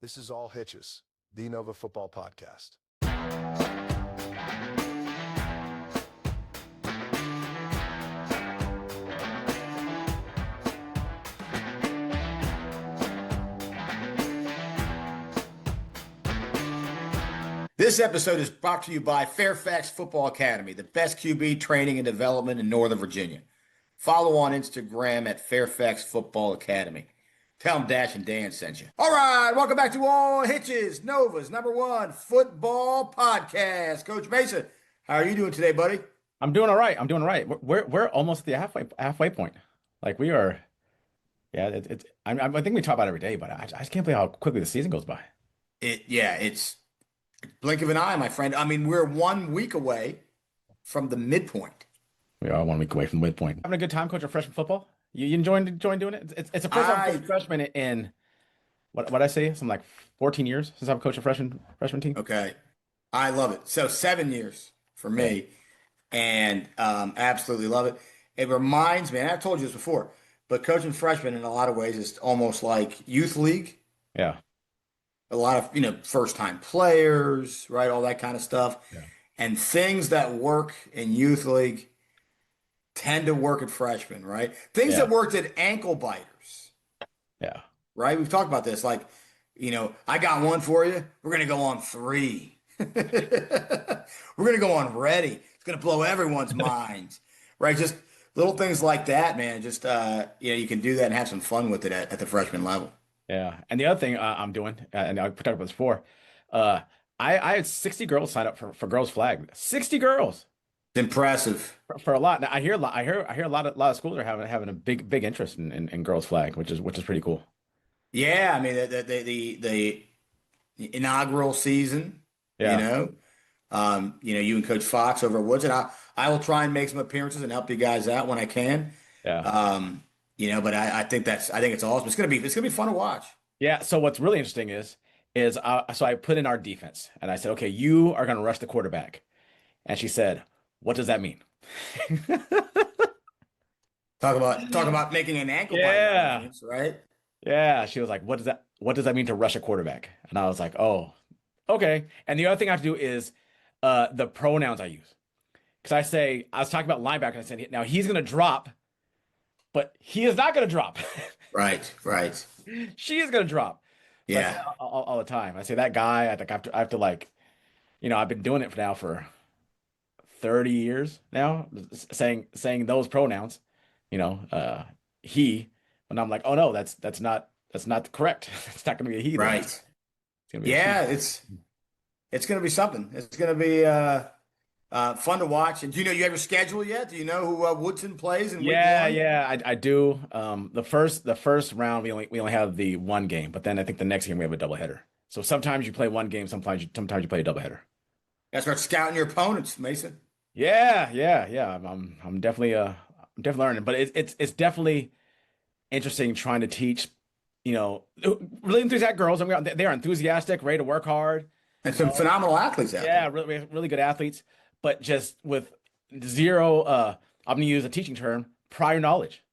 This is All Hitches, the Nova Football Podcast. This episode is brought to you by Fairfax Football Academy, the best QB training and development in Northern Virginia. Follow on Instagram at Fairfax Football Academy. Tell them Dash and Dan sent you. All right, welcome back to All Hitches, Nova's #1 football podcast. Coach Mason, how are you doing today, buddy? I'm doing all right. We're almost at the halfway point. Like we are. Yeah, I think we talk about it every day, but I just can't believe how quickly the season goes by. It's blink of an eye, my friend. I mean, we're 1 week away from the midpoint. We are 1 week away from the midpoint. Having a good time coaching freshman football? You enjoying doing it? It's the first time I'm a freshman in what I say? Something like 14 years since I've coached a freshman team. Okay. I love it. So 7 years for me, and absolutely love it. It reminds me, and I've told you this before, but coaching freshmen in a lot of ways is almost like youth league. Yeah. A lot of, first-time players, right? All that kind of stuff. Yeah. And things that work in youth league tend to work at freshmen, right? Things that worked at ankle biters. Yeah. Right? We've talked about this. Like, I got one for you. We're going to go on 3. We're going to go on ready. It's going to blow everyone's minds, right? Just little things like that, man. Just, you can do that and have some fun with it at the freshman level. Yeah. And the other thing I'm doing, and I've talked about this before, I had 60 girls sign up for girls flag. 60 girls. It's impressive. For a lot. Now, I hear a lot of schools are having a big interest in girls flag, which is pretty cool. Yeah, I mean the inaugural season. Yeah. You and Coach Fox over at Woods, and I will try and make some appearances and help you guys out when I can. Yeah. But I think it's awesome. It's gonna be fun to watch. Yeah. So what's really interesting is so I put in our defense and I said, okay, you are gonna rush the quarterback, and she said, what does that mean? Talk about making an ankle bite, right? Yeah. She was like, what does that mean to rush a quarterback? And I was like, oh, okay. And the other thing I have to do is the pronouns I use. Because I was talking about linebacker, I said, now he's gonna drop, but he is not gonna drop. Right. She is gonna drop. So Yeah. all the time. I say that guy, I have to like, I've been doing it now for 30 years now, saying those pronouns, he, and I'm like, oh no, that's not correct. It's not going to be a he. Right. It's gonna be it's going to be something. It's going to be fun to watch. And do you have your schedule yet? Do you know who Woodson plays in week 1? Yeah, I do. The first round we only have the one game, but then I think the next game we have a doubleheader. So sometimes you play one game, sometimes you play a doubleheader. Gotta start scouting your opponents, Mason. Yeah. I'm definitely learning, but it's definitely interesting trying to teach, really enthusiastic girls. I mean, they are enthusiastic, ready to work hard, and some phenomenal athletes out there. Yeah, really good athletes, but just with zero. I'm gonna use a teaching term: prior knowledge.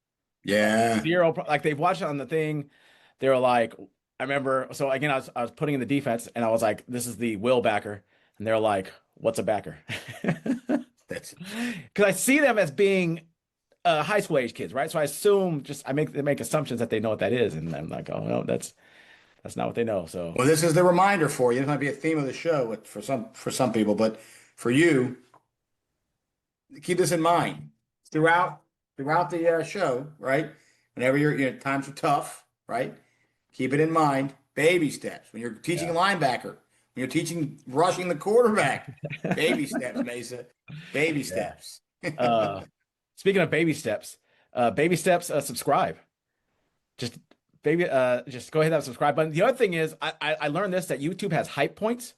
Yeah. Zero. Like they've watched it on the thing. They were like, I remember. So again, I was putting in the defense, and I was like, this is the will backer. And they're like, what's a backer? That's because I see them as being high school age kids, right? So I assume they make assumptions that they know what that is. And I'm like, oh no, that's not what they know. So well, this is the reminder for you. This might be a theme of the show for some people, but for you, keep this in mind throughout the show, right? Whenever your times are tough, right? Keep it in mind. Baby steps. When you're teaching a linebacker. You're teaching rushing the quarterback. Baby steps, Mesa. Baby steps. Speaking of baby steps, subscribe. Just go ahead and subscribe button. The other thing is, I learned this, that YouTube has hype points.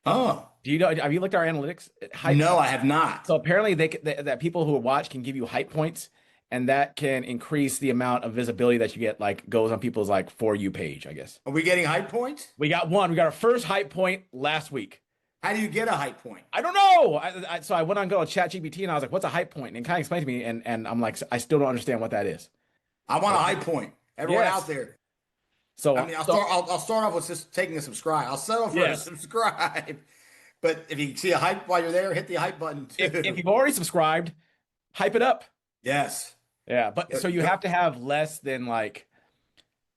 Oh, do you know? Have you looked at our analytics? No, I have not. So apparently, that people who watch can give you hype points, and that can increase the amount of visibility that you get, like goes on people's like For You page, I guess. Are we getting hype points? We got one. We got our first hype point last week. How do you get a hype point? I don't know. So I went on ChatGPT and I was like, what's a hype point? And it kind of explained to me, and I'm like, I still don't understand what that is. I want a hype point. Everyone out there. So, I mean, I'll start off with just taking a subscribe. I'll settle for a yes, subscribe. But if you see a hype while you're there, hit the hype button too. if you've already subscribed, hype it up. Yes. Yeah, but so you have to have less than like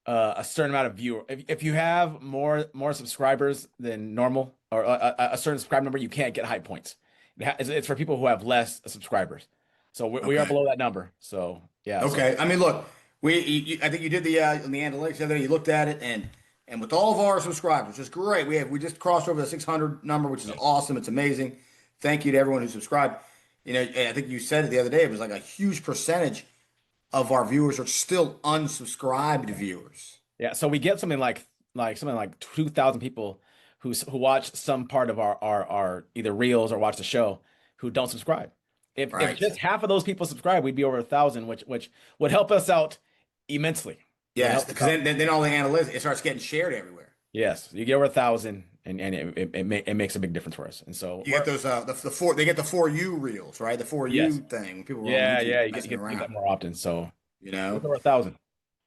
a certain amount of viewer. If you have more subscribers than normal or a certain subscribe number, you can't get hype points. It's for people who have less subscribers. So we are Okay. below that number. So yeah. So Okay. I mean, look, I think you did the analytics the other day. You looked at it, and with all of our subscribers, which is great. We just crossed over the 600 number, which is awesome. It's amazing. Thank you to everyone who subscribed. You know, I think you said it the other day. It was like a huge percentage of our viewers are still unsubscribed viewers. yeah, so we get something like 2,000 people who watch some part of our either reels or watch the show who don't subscribe. If Right. just half of those people subscribe, we'd be over 1,000, which would help us out immensely. Yes, because then all the analytics, it starts getting shared everywhere. Yes, you get over 1,000, and it makes a big difference for us. And so You get those they get the For You reels, right? The For You Yes. thing. People were yeah, on YouTube yeah, you messing get around, that more often. So you it's know. over 1,000.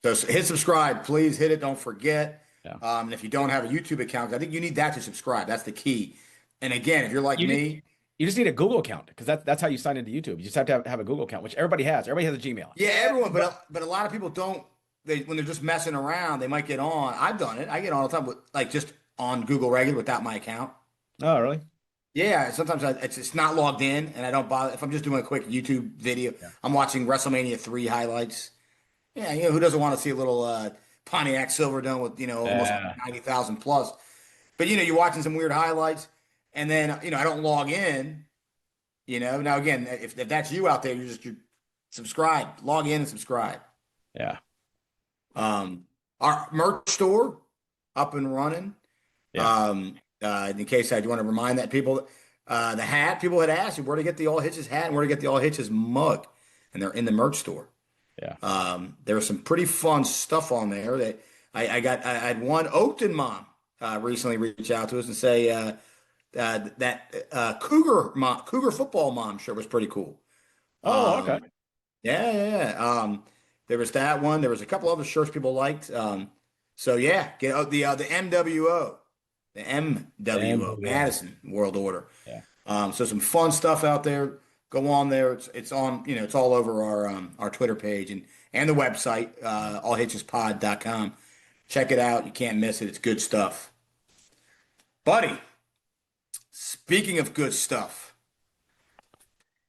So hit subscribe, please hit it. Don't forget. Yeah. And if you don't have a YouTube account, I think you need that to subscribe. That's the key. And again, if you're like me, You just need a Google account because that's how you sign into YouTube. You just have to have a Google account, which everybody has. Everybody has a Gmail. yeah, everyone, but a lot of people don't. When they're just messing around, they might get on. I've done it. I get on all the time, like just on Google regular without my account. Oh, really? Yeah, sometimes it's not logged in, and I don't bother. If I'm just doing a quick YouTube video, I'm watching WrestleMania 3 highlights. Yeah, who doesn't want to see a little Pontiac Silverdome with almost 90,000 plus? But you're watching some weird highlights, and then I don't log in. Now again, if that's you out there, you subscribe, log in and subscribe. Yeah. Our merch store up and running. Yeah. In case I want to remind that people, the hat, people had asked you where to get the All Hitches hat and where to get the All Hitches mug, and they're in the merch store. Yeah. There was some pretty fun stuff on there that I had one Oakton mom recently reach out to us and say that Cougar football mom shirt was pretty cool. Oh, okay. Yeah. There was that one. There was a couple other shirts people liked. So yeah, get the MWO, Madison World Order. Yeah. So some fun stuff out there. Go on there. It's on. It's all over our Twitter page and the website, allhitchespod.com. Check it out. You can't miss it. It's good stuff, buddy. Speaking of good stuff,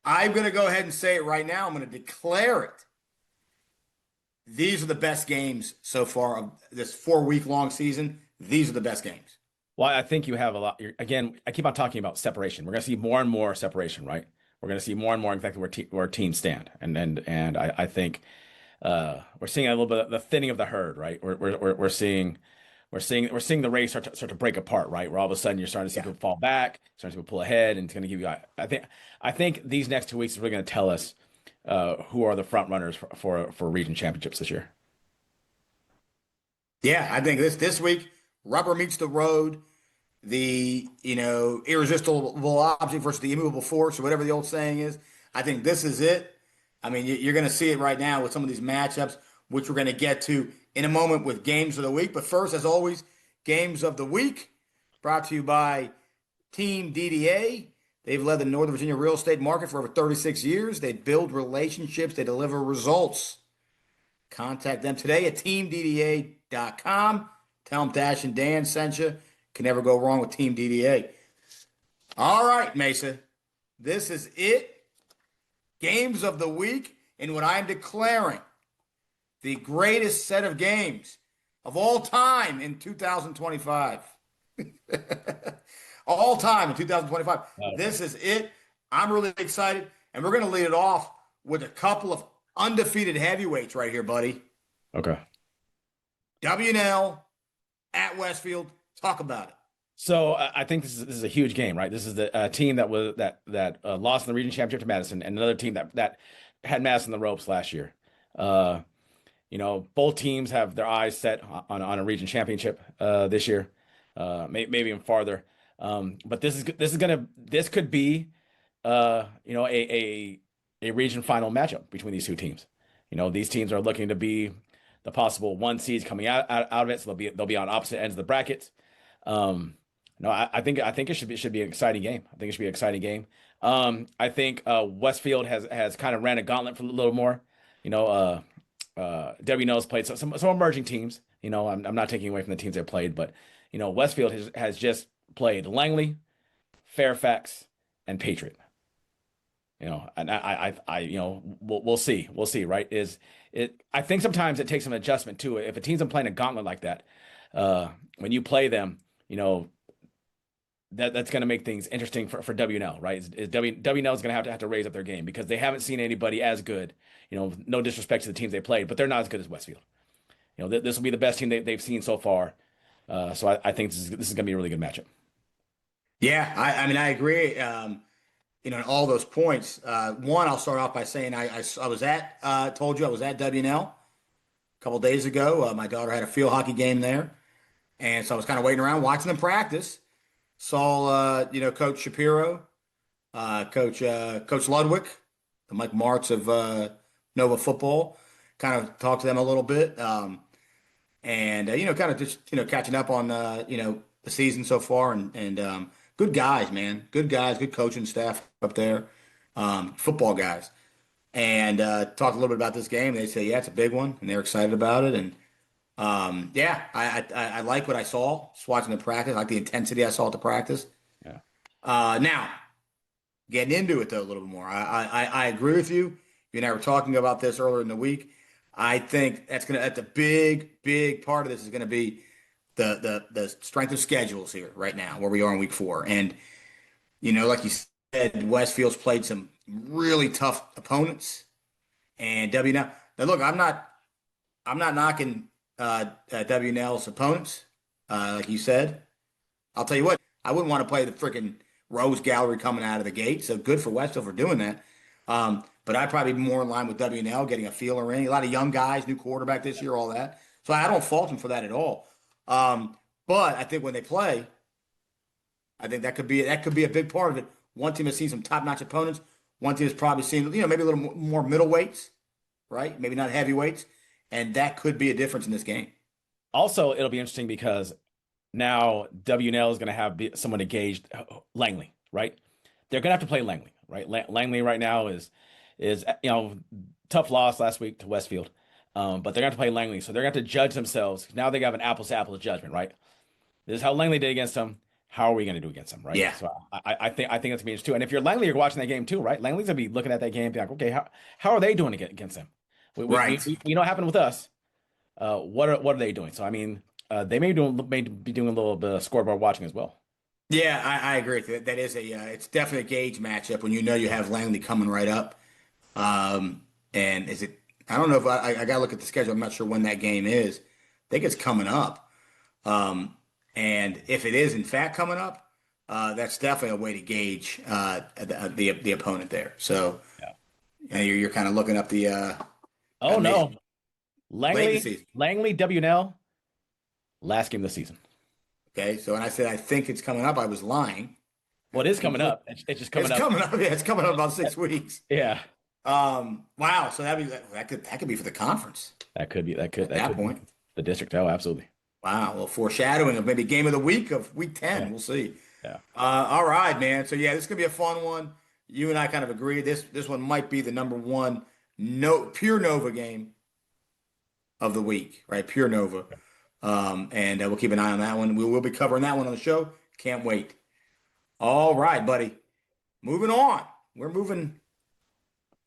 I'm going to go ahead and say it right now. I'm going to declare it. These are the best games so far of this 4-week-long season. These are the best games. Well, I think you have a lot. Again, I keep on talking about separation. We're going to see more and more separation, right? We're going to see more and more exactly where teams stand, and I think we're seeing a little bit of the thinning of the herd, right? We're seeing the race start to break apart, right? Where all of a sudden you're starting to see people fall back, starting to see people pull ahead, and it's going to give you. I think these next 2 weeks is really going to tell us who are the front runners for region championships this year. Yeah, I think this week rubber meets the road. The irresistible object versus the immovable force, or whatever the old saying is. I think this is it. I mean, you're going to see it right now with some of these matchups, which we're going to get to in a moment with games of the week. But first, as always, games of the week brought to you by Team DDA. They've led the Northern Virginia real estate market for over 36 years. They build relationships. They deliver results. Contact them today at teamdda.com. Tell them Dash and Dan sent you. Can never go wrong with Team DDA. All right, Mesa. This is it. Games of the week, and what I'm declaring the greatest set of games of all time in 2025. All time in 2025. This is it. I'm really excited, and we're going to lead it off with a couple of undefeated heavyweights right here, buddy. Okay. WNL at Westfield. Talk about it. So I think this is a huge game, right? This is the team that lost in the region championship to Madison, and another team that had Madison in the ropes last year. Both teams have their eyes set on a region championship this year, maybe even farther. But this could be a region final matchup between these two teams. These teams are looking to be the possible 1 seeds coming out of it. So they'll be on opposite ends of the brackets. No, I think it should be an exciting game. I think it should be an exciting game. I think Westfield has kind of ran a gauntlet for a little more. You know, WNL's played some emerging teams. You know, I'm not taking away from the teams they've played, but you know, Westfield has just played Langley, Fairfax, and Patriot. You know, and I you know, we'll see, right? I think sometimes it takes some adjustment too. If a team's been playing a gauntlet like that, when you play them, you know, that's going to make things interesting for WNL, right? WNL is going to have to raise up their game because they haven't seen anybody as good. You know, no disrespect to the teams they played, but they're not as good as Westfield. You know, this will be the best team they've seen so far. So I think this is going to be a really good matchup. Yeah, I mean, I agree. You know, in all those points. One, I'll start off by saying I was told you I was at WNL a couple days ago. My daughter had a field hockey game there, and so I was kind of waiting around watching them practice. Saw you know, Coach Shapiro, Coach Ludwig, the Mike Martz of Nova football. Kind of talked to them a little bit, and you know, kind of just, you know, catching up on you know, the season so far, and good guys, man, good guys, good coaching staff up there, football guys, and talked a little bit about this game. They say, yeah, it's a big one, and they're excited about it, and yeah, I like what I saw just watching the practice. I like the intensity I saw at the practice. Yeah. Now, getting into it though a little bit more, I agree with you. You and I were talking about this earlier in the week. I think that's a big part of this is gonna be the strength of schedules here right now, where we are in week 4, and you know, like you said, Westfield's played some really tough opponents, and WNL. Now, look, I'm not knocking WNL's opponents, like you said. I'll tell you what, I wouldn't want to play the freaking Rose Gallery coming out of the gate. So good for Westfield for doing that. But I'd probably be more in line with WNL, getting a feeler in. A lot of young guys, new quarterback this year, all that. So I don't fault them for that at all. But I think when they play, I think that could be a big part of it. One team has seen some top-notch opponents. One team has probably seen, you know, maybe a little more middleweights, right? Maybe not heavyweights. And that could be a difference in this game. Also, it'll be interesting because now WNL is going to have someone engaged, Langley, right? They're going to have to play Langley, right? Langley right now is you know, tough loss last week to Westfield, but they're going to have to play Langley, so they're going to have to judge themselves. Now they have an apples to apples judgment, right? This is how Langley did against them. How are we going to do against them, right? Yeah. So I think it's going to be interesting too. And if you're Langley, you're watching that game too, right? Langley's going to be looking at that game, and be like, okay, how are they doing against them? Right. We know what happened with us. What are they doing? So I mean, they may be doing a little bit of scoreboard watching as well. Yeah, I agree with you. That is it's definitely a gauge matchup when you know you have Langley coming right up. And is it? I don't know if I got to look at the schedule. I'm not sure when that game is. I think it's coming up. And if it is in fact coming up, that's definitely a way to gauge the opponent there. So Yeah. you know, you're kind of looking up the. Oh no, Langley WNL, last game of the season. Okay, so when I said I think it's coming up, I was lying. Well, it is coming up. It's just coming up. It's coming up. Yeah, it's coming up in about 6 weeks. Yeah. Wow. So that could be for the conference. That could be. That could point. be the district. Oh, absolutely. Wow. Well, foreshadowing of maybe game of the week of week 10. Yeah. We'll see. Yeah. All right, man. So yeah, this is gonna be a fun one. You and I kind of agree. This one might be the number one pure Nova game of the week, right? Pure Nova. And we'll keep an eye on that one. We will be covering that one on the show. Can't wait. All right, buddy. Moving on. We're moving,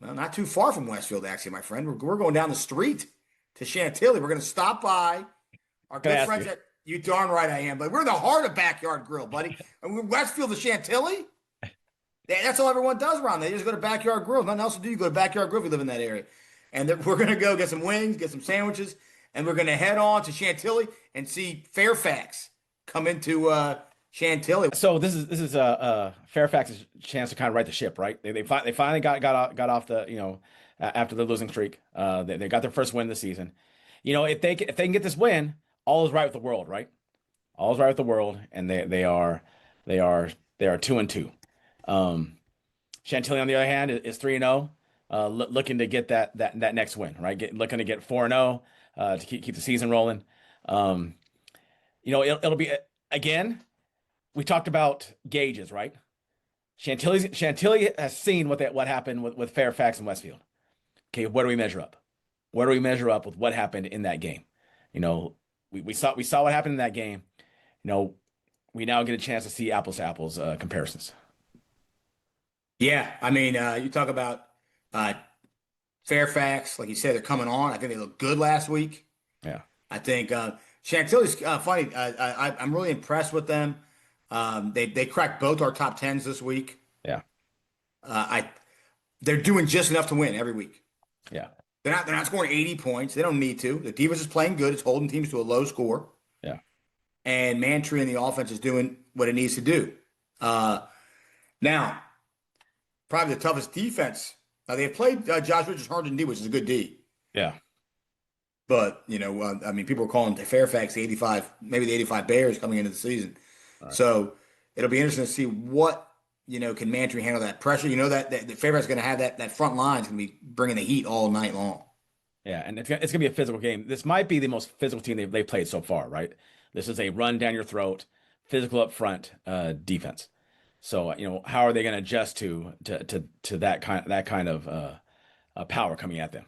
well, not too far from Westfield, actually, my friend. We're going down the street to Chantilly. We're going to stop by our good friends at, you darn right I am, but we're in the heart of Backyard Grill, buddy. And we're Westfield to Chantilly. That's all everyone does around there. They just go to Backyard Grill. Nothing else to do. You go to Backyard Grill if you live in that area. And we're going to go get some wings, get some sandwiches, and we're going to head on to Chantilly and see Fairfax come into Chantilly. So this is Fairfax's chance to kind of right the ship, right? They finally got off the, you know, after the losing streak. They got their first win this season. You know, if they can get this win, all is right with the world, right? All is right with the world, and they are 2-2. Chantilly, on the other hand, is 3-0, looking to get that next win, right? Looking to get 4-0. to keep the season rolling. It'll be again. We talked about gauges, right? Chantilly has seen what happened with Fairfax and Westfield. Okay, where do we measure up? Where do we measure up with what happened in that game? We saw what happened in that game. We now get a chance to see apples to apples comparisons. Yeah, I mean, you talk about Fairfax, like you said, they're coming on. I think they looked good last week. Yeah, I think Chantilly's funny. I'm really impressed with them. They cracked both our top tens this week. yeah, they're doing just enough to win every week. yeah, They're not scoring 80 points. They don't need to. The defense is playing good. It's holding teams to a low score. yeah. And Mantry and the offense is doing what it needs to do. Now, probably the toughest defense. Now they've played Josh Richards Herndon D, which is a good D. Yeah. But I mean, people were calling Fairfax the 85, maybe the 85 Bears coming into the season. Right. So it'll be interesting to see what can Mantry handle that pressure. That Fairfax is going to have that front line is going to be bringing the heat all night long. Yeah, and it's going to be a physical game. This might be the most physical team they've played so far, right? This is a run down your throat, physical up front defense. So how are they going to adjust to that kind of power coming at them?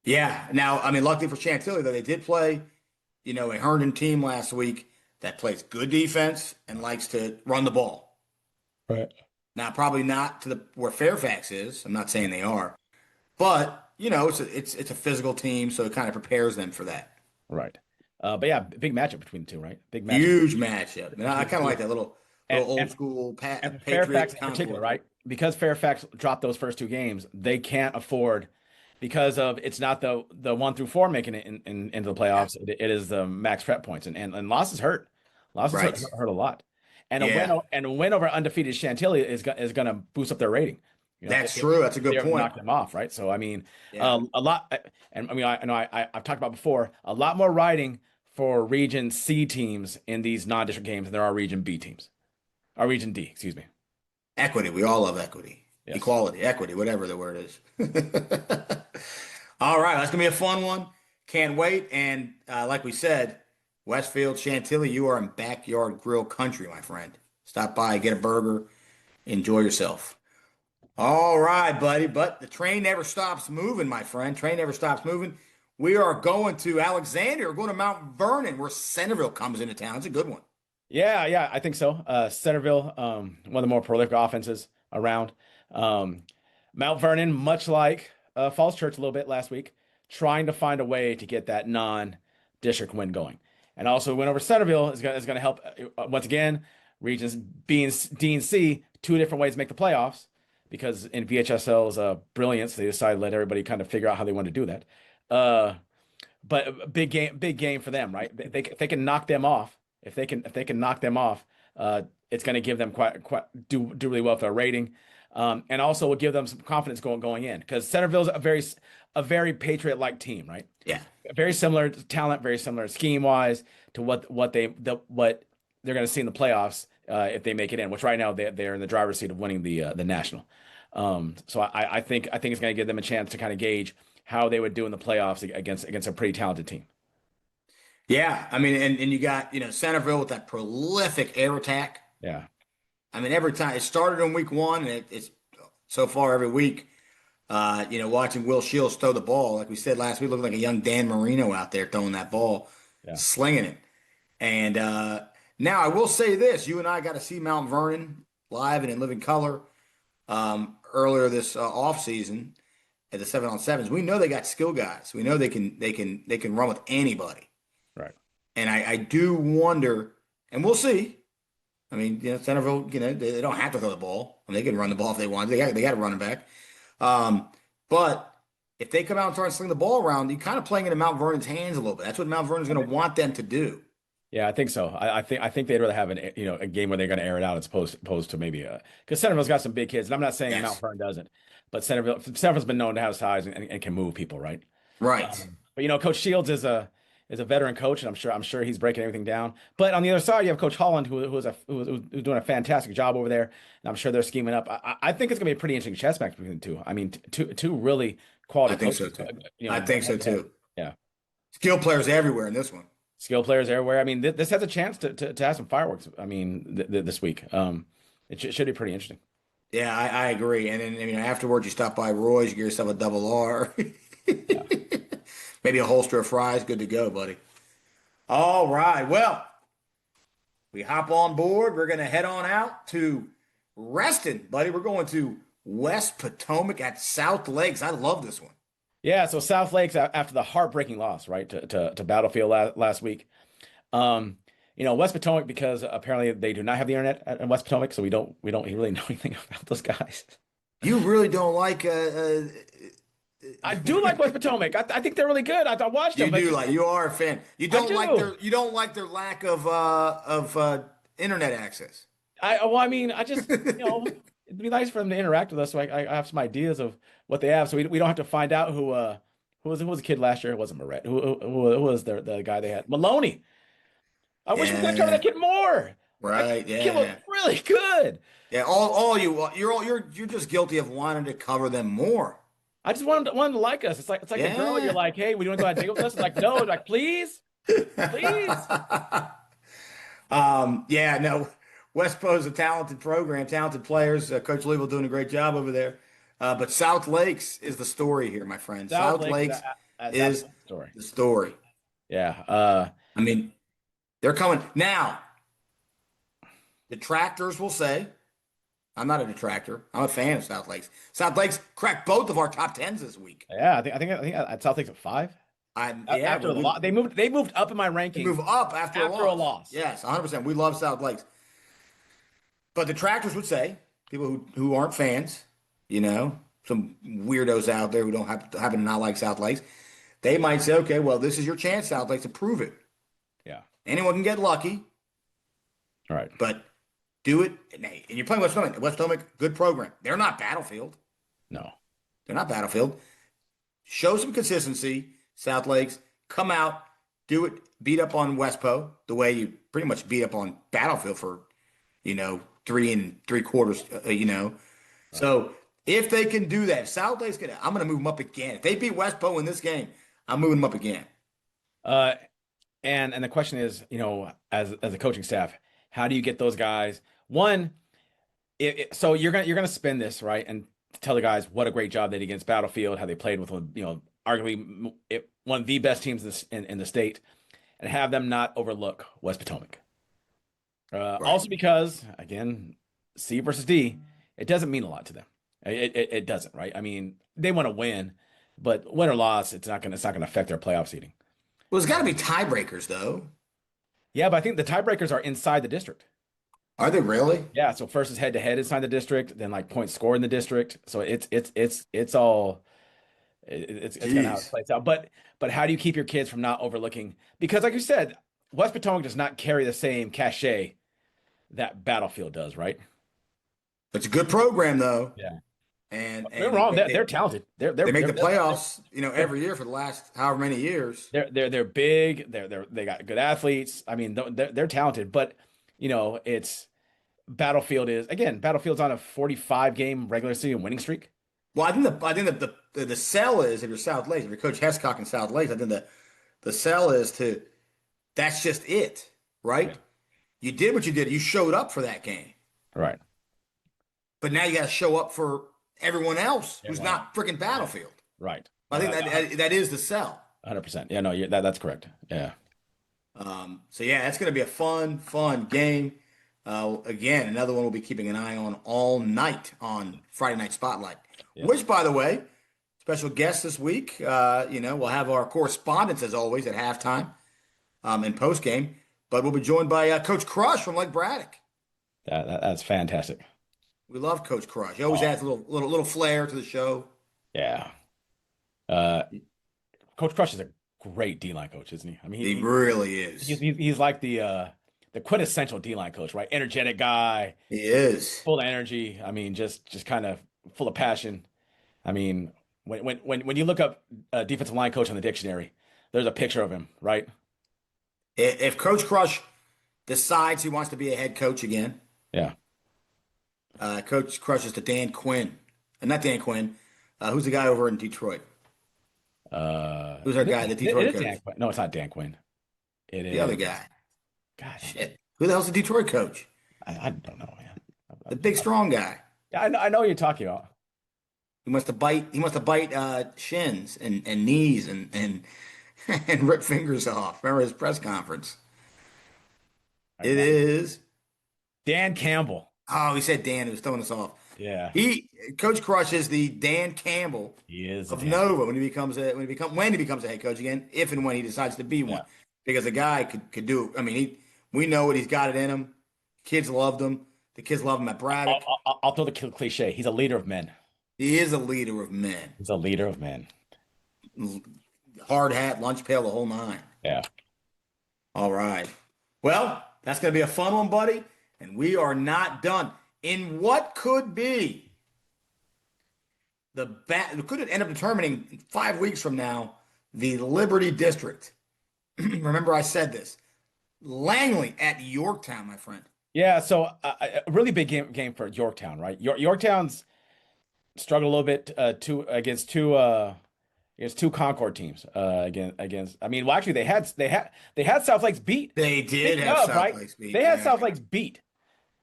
Yeah. Now, I mean, luckily for Chantilly, though, they did play, a Herndon team last week that plays good defense and likes to run the ball. Right. Now, probably not to where Fairfax is. I'm not saying they are, but it's a physical team, so it kind of prepares them for that. Right. But yeah, big matchup between the two, right? Big matchup. Huge matchup. I mean, I kind of like that little old school Fairfax in particular, right? Because Fairfax dropped those first two games, they can't afford, because of it's not the 1 through 4 making it into the playoffs. Yeah. It is the max prep points, and losses hurt. Losses hurt a lot. And a win over undefeated Chantilly is going to boost up their rating. That's true. That's a good point. Knock them off, right? So I mean, a lot. And I mean, I've talked about before, a lot more riding for Region C teams in these non-district games than there are Region B teams. Or Region D, excuse me. Equity. We all love equity. Yes. Equality, equity, whatever the word is. All right. That's going to be a fun one. Can't wait. And like we said, Westfield, Chantilly, you are in backyard grill country, my friend. Stop by, get a burger, enjoy yourself. All right, buddy. But the train never stops moving, my friend. Train never stops moving. We are going to Alexandria. We're going to Mount Vernon, where Centerville comes into town. It's a good one. Yeah, I think so. Centerville, one of the more prolific offenses around. Mount Vernon, much like Falls Church a little bit last week, trying to find a way to get that non-district win going. And also win over Centerville is going to help, once again, regions B and C, two different ways to make the playoffs, because in VHSL's brilliance, they decided to let everybody kind of figure out how they want to do that. But big game for them, right? If they can knock them off, if they can knock them off, it's going to give them quite do really well for their rating, and also will give them some confidence going in, because Centerville's a very Patriot-like team, right? Yeah, very similar talent, very similar scheme-wise to what they're going to see in the playoffs if they make it in. Which right now they're in the driver's seat of winning the national. So I think it's going to give them a chance to kind of gauge how they would do in the playoffs against a pretty talented team. Yeah, I mean, and you got Centerville with that prolific air attack. Yeah, I mean, every time it started in week 1, and it's so far every week. Watching Will Shields throw the ball, like we said last week, looked like a young Dan Marino out there throwing that ball, slinging it. And now I will say this: you and I got to see Mount Vernon live and in living color earlier this off season at the 7-on-7s. We know they got skill guys. We know they can run with anybody. Right. And I do wonder, and we'll see. I mean, Centerville, they don't have to throw the ball. I mean, they can run the ball if they want. They got a running back. But if they come out and try and sling the ball around, you're kind of playing into Mount Vernon's hands a little bit. That's what Mount Vernon's going to want them to do. Yeah, I think so. I think they'd rather have a game where they're going to air it out as opposed to maybe because Centerville's got some big kids, and I'm not saying Mount Vernon doesn't, but Centerville's been known to have size and can move people, right? Right. But Coach Shields is a veteran coach, and I'm sure he's breaking everything down. But on the other side, you have Coach Holland, who's doing a fantastic job over there, and I'm sure they're scheming up. I think it's going to be a pretty interesting chess match between the two. I mean, two really quality. I think so too. I think so too. Yeah. Skill players everywhere in this one. Skill players everywhere. I mean, this has a chance to have some fireworks. I mean, this week, it should be pretty interesting. Yeah, I agree. And then, I mean, afterwards, you stop by Roy's, you get yourself a double R. Yeah. Maybe a holster of fries. Good to go, buddy. All right. Well, we hop on board. We're going to head on out to Reston, buddy. We're going to West Potomac at South Lakes. I love this one. Yeah, so South Lakes after the heartbreaking loss, right, to Battlefield last week. West Potomac, because apparently they do not have the internet in West Potomac, so we don't really know anything about those guys. You really don't like I do like West Potomac. I think they're really good. I watched them. you are a fan. You don't like their lack of internet access. I mean, I just it'd be nice for them to interact with us, so I have some ideas of what they have, so we don't have to find out who was the kid last year. It wasn't Moret. Who was the guy they had? Maloney. I wish we could cover that kid more. Right? That kid looked really good. Yeah. You're just guilty of wanting to cover them more. I just wanted them to like us. It's like a girl. You're like, hey, we want to go out and date with us. It's like, no, like please. Yeah. No. West Po is a talented program, talented players. Coach Level doing a great job over there. But South Lakes is the story here, my friend. South Lakes is the story. Yeah. I mean, they're coming now. Detractors will say, I'm not a detractor. I'm a fan of South Lakes. South Lakes cracked both of our top 10s this week. Yeah, I think South Lakes at 5. After the loss, they moved up in my ranking. Move up after a loss. Yes, 100%. We love South Lakes. But detractors would say, people who aren't fans, some weirdos out there who don't happen to not like South Lakes, they might say, okay, well, this is your chance, South Lakes, to prove it. Yeah. Anyone can get lucky. All right. But do it. And you're playing West Potomac. West Potomac, good program. They're not Battlefield. No. They're not Battlefield. Show some consistency, South Lakes. Come out, do it, beat up on West Po the way you pretty much beat up on Battlefield for, 3 3/4, So if they can do that, South Lakes I'm going to move them up again. If they beat West Po in this game, I'm moving them up again. And the question is, as a coaching staff, how do you get those guys? One, so you're gonna spin this right and tell the guys what a great job they did against Battlefield, how they played with arguably one of the best teams in the state, and have them not overlook West Potomac. Right. Also because, again, C versus D, it doesn't mean a lot to them. It doesn't, right? I mean, they want to win, but win or loss, it's not gonna affect their playoff seeding. Well, there's got to be tiebreakers, though. Yeah, but I think the tiebreakers are inside the district. Are they really? Yeah. So first is head-to-head inside the district, then like points scored in the district. So it's all it's kind of how it plays out. But how do you keep your kids from not overlooking? Because like you said, West Potomac does not carry the same cachet that Battlefield does, right? It's a good program, though. Yeah. And they're wrong. They're talented. They make the playoffs, every year for the last however many years. They're big. They got good athletes. I mean, they're talented. But it's Battlefield's on a 45 game regular season winning streak. Well, I think that the sell is, if you're South Lakes, if you're Coach Hescock in South Lakes, I think the sell is that's just it, right? Yeah. You did what you did. You showed up for that game, right? But now you got to show up for everyone else who's not freaking Battlefield. Right. I think that is the sell. 100%. Yeah, no, that's correct. Yeah. So yeah, it's going to be a fun game. Again, another one we'll be keeping an eye on all night on Friday Night Spotlight, which, by the way, special guest this week. We'll have our correspondents as always at halftime, and post game, but we'll be joined by Coach Crush from Lake Braddock. That's fantastic. We love Coach Crush. He always adds a little flair to the show. Yeah. Coach Crush is a great D-line coach, isn't he? I mean, he really is. He's like the quintessential D-line coach, right? Energetic guy. He is full of energy. I mean, just kind of full of passion. I mean, when you look up defensive line coach on the dictionary, there's a picture of him, right? If Coach Crush decides he wants to be a head coach again, yeah. Coach Crush is to Dan Quinn, and not Dan Quinn. Who's the guy over in Detroit? Who's our guy, the Detroit it is coach? Dan Quinn. No, it's not Dan Quinn. It The other is. guy. God, Shit. Who the hell's the Detroit coach? I don't know, man. The big strong guy. I know what you're talking about. He must have bite shins and knees and and rip fingers off. Remember his press conference? All right, It now, is. Dan Campbell. Oh, he said Dan. He was throwing us off. Yeah, Coach Crush is the Dan Campbell he is a of Dan. Nova when he becomes a head coach again, if and when he decides to be one. Yeah. Because the guy could do. I mean, we know what he's got it in him. Kids loved him. The kids love him at Braddock. I'll throw the cliche. He's a leader of men. He is a leader of men. He's a leader of men. Hard hat, lunch pail, the whole nine. Yeah. All right. Well, that's going to be a fun one, buddy. And we are not done. In what could be could end up determining 5 weeks from now the Liberty District. Remember, I said this. Langley at Yorktown, my friend. Yeah. So a really big game for Yorktown, right? Yorktown's struggled a little bit against two Concord teams. Against. I mean, well, actually, they had South Lakes beat. They did Speaking have of, South right? Lakes beat. They had Yeah. South Lakes beat.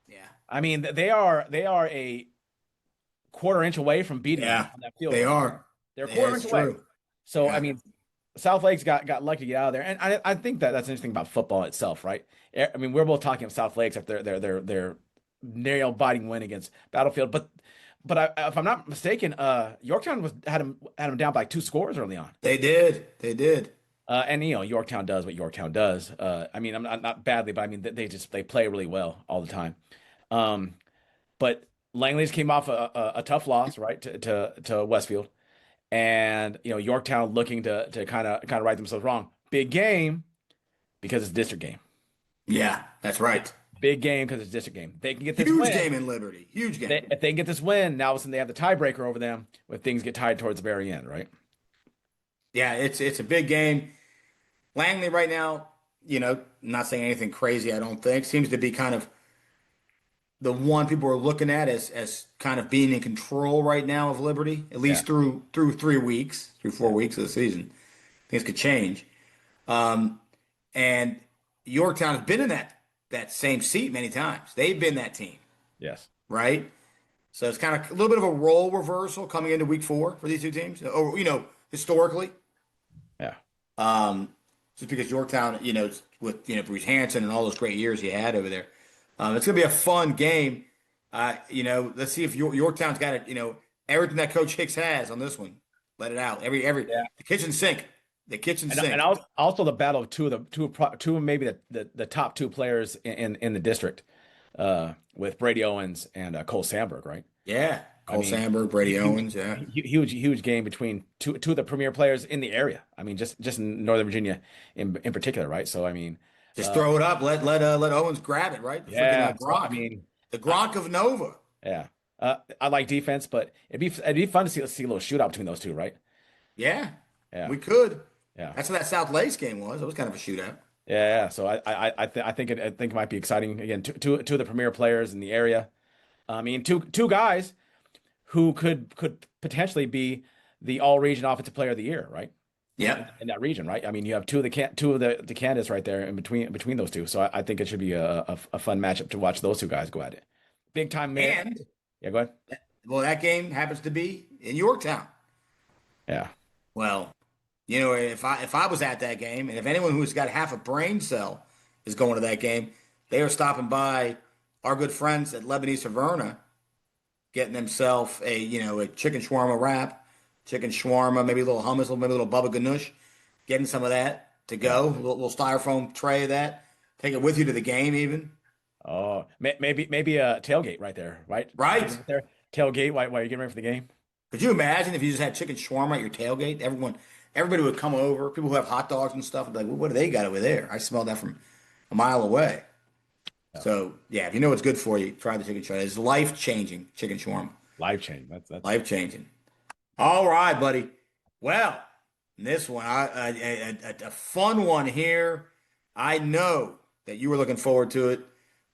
Yeah. I mean, they are a quarter inch away from beating them on that field. They are. They're a Yeah, quarter it's inch away. true. So Yeah. I mean, South Lakes got lucky to get out of there, and I think that's interesting about football itself, right? I mean, we're both talking of South Lakes after their nail biting win against Battlefield, but if I'm not mistaken, Yorktown had them down by 2 scores early on. They did. They did. And Yorktown does what Yorktown does. I mean, I'm not badly, but I mean they play really well all the time. But Langley's came off a tough loss, right, to Westfield, and Yorktown looking to kind of right themselves wrong. Big game because it's district game. Yeah, that's right. Big game because it's district game. They can get this Huge win. game in Liberty. Huge game. If they can get this win, now all of a sudden they have the tiebreaker over them when things get tied towards the very end, right? Yeah, it's a big game. Langley right now, not saying anything crazy, I don't think, seems to be kind of the one people are looking at as kind of being in control right now of Liberty, at least through 3 weeks, through 4 weeks of the season. Things could change. And Yorktown has been in that same seat many times. They've been that team, Yes. right? So it's kind of a little bit of a role reversal coming into week 4 for these two teams, or historically. Yeah. Just because Yorktown, with Bruce Hanson and all those great years he had over there, it's going to be a fun game. Let's see if Yorktown's got it. Everything that Coach Hicks has on this one, let it out. The kitchen sink, And also the battle of two maybe the top 2 players in the district, with Brady Owens and Cole Sandberg, right? Yeah, Cole Sandberg, Brady Owens, yeah, huge game between two of the premier players in the area. I mean, just in Northern Virginia in particular, right? So I mean, just throw it up, let Owens grab it, right? Yeah, Freaking Gronk. I mean, the Gronk of Nova. Yeah, I like defense, but it'd be fun to see a little shootout between those two, right? Yeah, Yeah, we could. yeah, That's what that South Lakes game was. It was kind of a shootout. yeah. So I think it might be exciting again. Two of the premier players in the area. I mean, two guys who could potentially be the all-region offensive player of the year, right? Yeah, In that region, right? I mean, you have two of the candidates right there in between those two. So I think it should be a fun matchup to watch those two guys go at it. Big time man. and Yeah, go ahead. well, that game happens to be in Yorktown. Yeah. Well, if I was at that game, and if anyone who's got half a brain cell is going to that game, they are stopping by our good friends at Lebanese Taverna, getting themselves a chicken shawarma wrap, chicken shawarma, maybe a little hummus, maybe a little baba ganoush, getting some of that to go, a little styrofoam tray of that, take it with you to the game even. Oh, maybe a tailgate right there, right? Right. There, tailgate while you're getting ready for the game. Could you imagine if you just had chicken shawarma at your tailgate? Everybody would come over. People who have hot dogs and stuff would be like, well, what do they got over there? I smelled that from a mile away. Yeah. So, yeah, if you know what's good for you, try the chicken shawarma. It's life-changing chicken shawarma. Life-changing. That's life-changing. All right, buddy. Well, this one, a fun one here. I know that you were looking forward to it.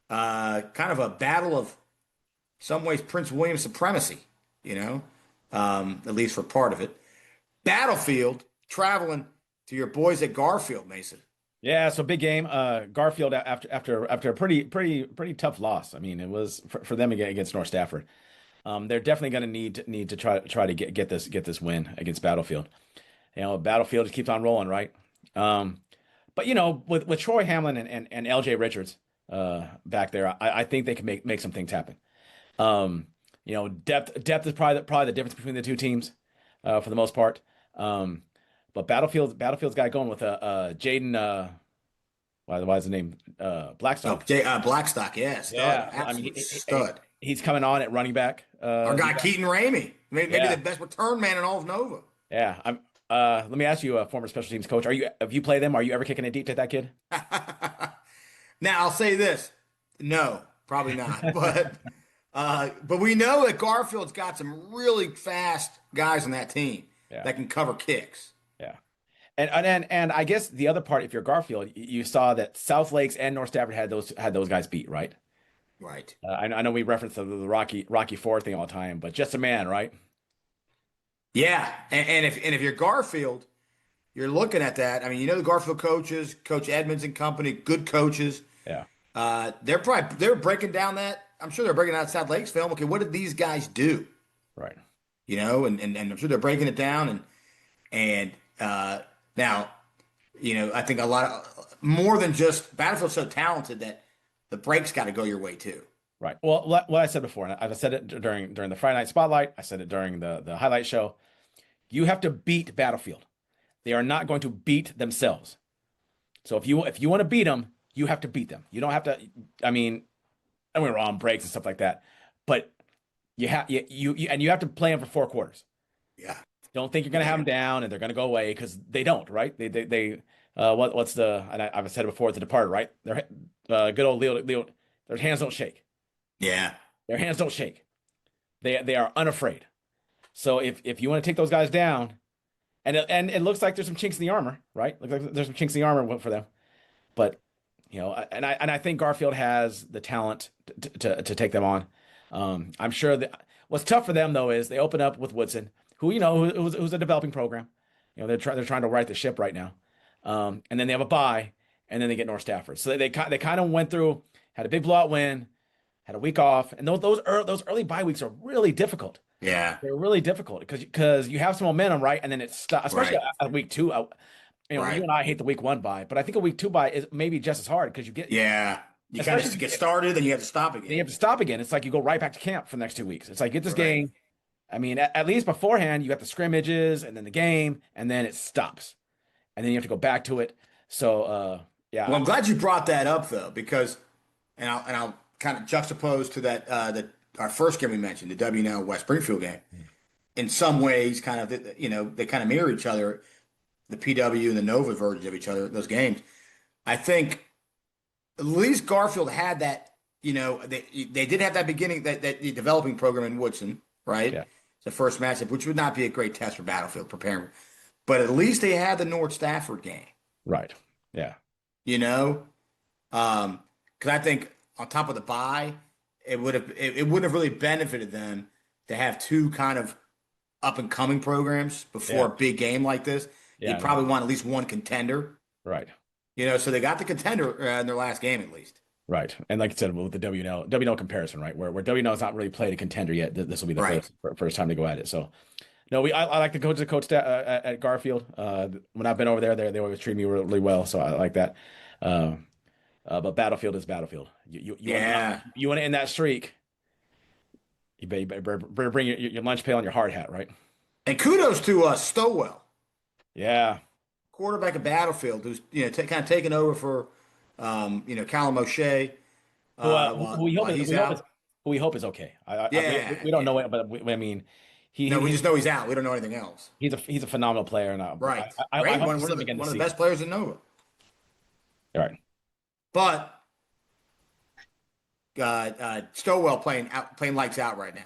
Kind of a battle of, some ways, Prince William supremacy, at least for part of it. Battlefield traveling to your boys at Garfield, Mason. Yeah, so big game. Garfield after a pretty tough loss. I mean, it was for them against North Stafford. They're definitely going to need to try to get this win against Battlefield. Battlefield just keeps on rolling, right? But with Troy Hamlin and LJ Richards back there, I think they can make some things happen. Depth is probably the difference between the two teams for the most part. But Battlefield's got it going with Jaden. Why is the name Blackstock? Blackstock, yes. Yeah, absolute stud. He's coming on at running back. Our guy Keaton Ramey, maybe the best return man in all of Nova. Yeah, let me ask you, a former special teams coach, if you play them, are you ever kicking it deep to that kid? Now I'll say this: no, probably not. But we know that Garfield's got some really fast guys on that team that can cover kicks. Yeah, and I guess the other part, if you're Garfield, you saw that South Lakes and North Stafford had those guys beat, right? Right. I know we reference the Rocky Ford thing all the time, but just a man, right? Yeah, and if you're Garfield, you're looking at that. I mean, the Garfield coaches, Coach Edmonds and company, good coaches. Yeah. They're breaking down that. I'm sure they're breaking down South Lakes film. Okay, what did these guys do? Right. And I'm sure they're breaking it down. And now, I think a lot more than just Battlefield's so talented that the breaks got to go your way too. Right. Well, what I said before, and I've said it during the Friday Night Spotlight, I said it during the highlight show. You have to beat Battlefield. They are not going to beat themselves. So if you want to beat them, you have to beat them. You don't have to. I mean, we're on breaks and stuff like that, but you have to play them for 4 quarters. Yeah. Don't think you're going to have them down and they're going to go away, because they don't. Right. What's the? And I've said it before. It's The Departed. Right. They're good old Leo. Their hands don't shake. Yeah. Their hands don't shake. They are unafraid. So if you want to take those guys down, and it looks like there's some chinks in the armor, right? Looks like there's some chinks in the armor for them. But I think Garfield has the talent to take them on. I'm sure that what's tough for them though is they open up with Woodson, who's a developing program. They're trying to right the ship right now. And then they have a bye, and then they get North Stafford. So they kind of went through, had a big blowout win, had a week off, and those early bye weeks are really difficult. Yeah, they're really difficult because you have some momentum, right? And then it stops, especially at week 2. You and I hate the week 1 bye, but I think a week 2 bye is maybe just as hard because you get you kind of get started, then you have to stop again. Then you have to stop again. It's like you go right back to camp for the next 2 weeks. It's like get this game. I mean, at least beforehand, you got the scrimmages and then the game, and then it stops, and then you have to go back to it. So yeah. Well, I'm glad you brought that up though, because and I'll kind of juxtapose to that our first game we mentioned, the WNL West Springfield game. In some ways, kind of they kind of mirror each other, the PW and the Nova versions of each other. Those games, I think, at least Garfield had that. They did have that beginning, that the developing program in Woodson, right? Yeah. The first matchup, which would not be a great test for Battlefield preparing, but at least they had the North Stafford game, right? Yeah. Because I think on top of the bye, it wouldn't have really benefited them to have 2 kind of up and coming programs before a big game like this. Yeah, you probably want at least one contender, right? So they got the contender in their last game at least. Right. And like I said, with the WNL comparison, right, where WNL has not really played a contender yet, this will be the first time to go at it. So, no, I like the coach at Garfield. When I've been over there, they always treat me really well. So I like that. But Battlefield is Battlefield. You want to end that streak. You better bring your lunch pail and your hard hat, right? And kudos to Stowell. Yeah. Quarterback of Battlefield, who's kind of taking over for Callum O'Shea. Who we hope is okay. We don't know it, but I mean, we just know he's out. We don't know anything else. He's a phenomenal player, and right. I one of the best players in Nova. All right, but Stowell playing lights out right now.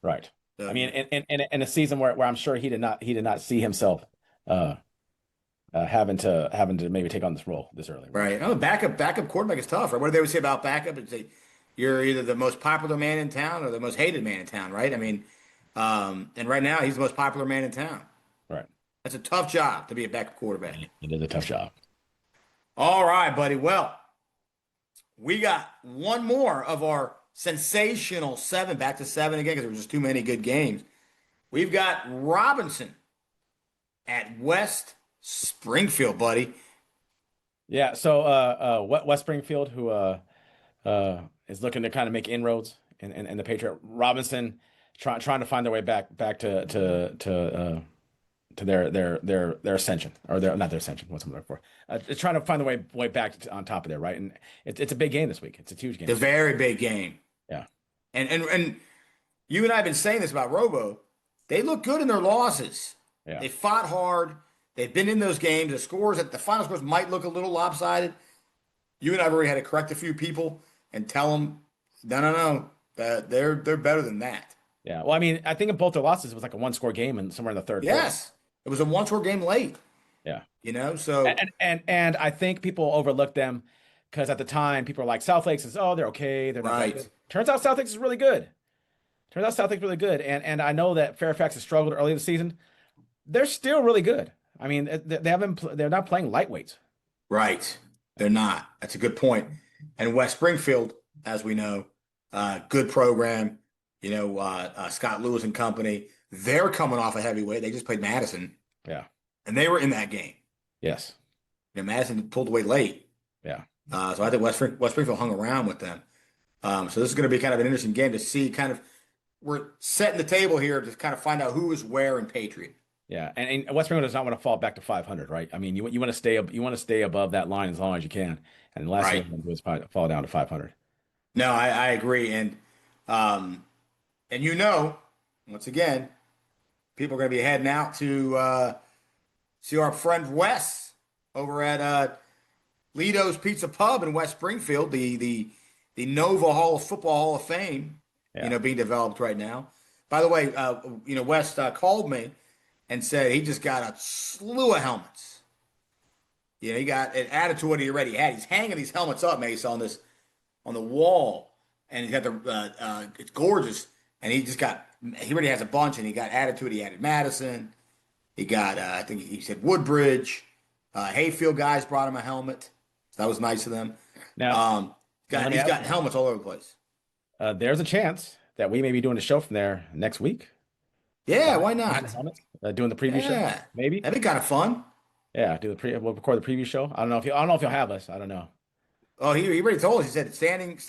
Right. So, I mean, in a season where I'm sure he did not see himself having to maybe take on this role this early. Right. Oh, backup quarterback is tough. Right? What do they always say about backup? It's you're either the most popular man in town or the most hated man in town, right? I mean, and right now he's the most popular man in town. Right. That's a tough job to be a backup quarterback. It is a tough job. All right, buddy. Well, we got one more of our sensational 7, back to 7 again because there were just too many good games. We've got Robinson at West Springfield, buddy. Yeah. So West Springfield, who is looking to kind of make inroads in the Patriot. Robinson trying to find their way back to their ascension, or their not their ascension. What's I'm looking for? Trying to find the way back on top of there, right? And it's a big game this week. It's a huge game. It's a very big game. Yeah. And you and I have been saying this about Robo. They look good in their losses. Yeah. They fought hard. They've been in those games. The final scores might look a little lopsided. You and I have already had to correct a few people and tell them, no, they're better than that. Yeah. Well, I mean, I think in both their losses, it was like a 1-score game and somewhere in the third. Yes. It was a 1-score game late. Yeah. So and I think people overlooked them because at the time people were like, South Lakes is, oh, they're okay. They're not right. good. Turns out South Lakes is really good. And I know that Fairfax has struggled early in the season. They're still really good. I mean, they're not playing lightweights. Right. They're not. That's a good point. And West Springfield, as we know, good program. Scott Lewis and company. They're coming off a heavyweight. They just played Madison. Yeah. And they were in that game. Yes. Madison pulled away late. Yeah. So I think West Springfield hung around with them. So this is going to be kind of an interesting game to see. We're setting the table here to kind of find out who is where in Patriot. Yeah, and West Springfield does not want to fall back to 500, right? I mean, you want to stay above that line as long as you can, and the last thing was fall down to 500. No, I agree, and once again, people are going to be heading out to see our friend Wes over at Lido's Pizza Pub in West Springfield, the Nova Football Hall of Fame, being developed right now. By the way, Wes called me and said he just got a slew of helmets. He got added to what he already had. He's hanging these helmets up, Mace, on the wall, and he's got it's gorgeous. And he already has a bunch, and he got added to it. He added Madison. He got, I think he said Woodbridge. Hayfield guys brought him a helmet. So that was nice of them. Now, he's got helmets all over the place. There's a chance that we may be doing a show from there next week. Yeah, why not? Doing the preview show, maybe. That'd be kind of fun. Yeah, we'll record the preview show. I don't know if you'll have us. I don't know. Oh, he already told us. He said standing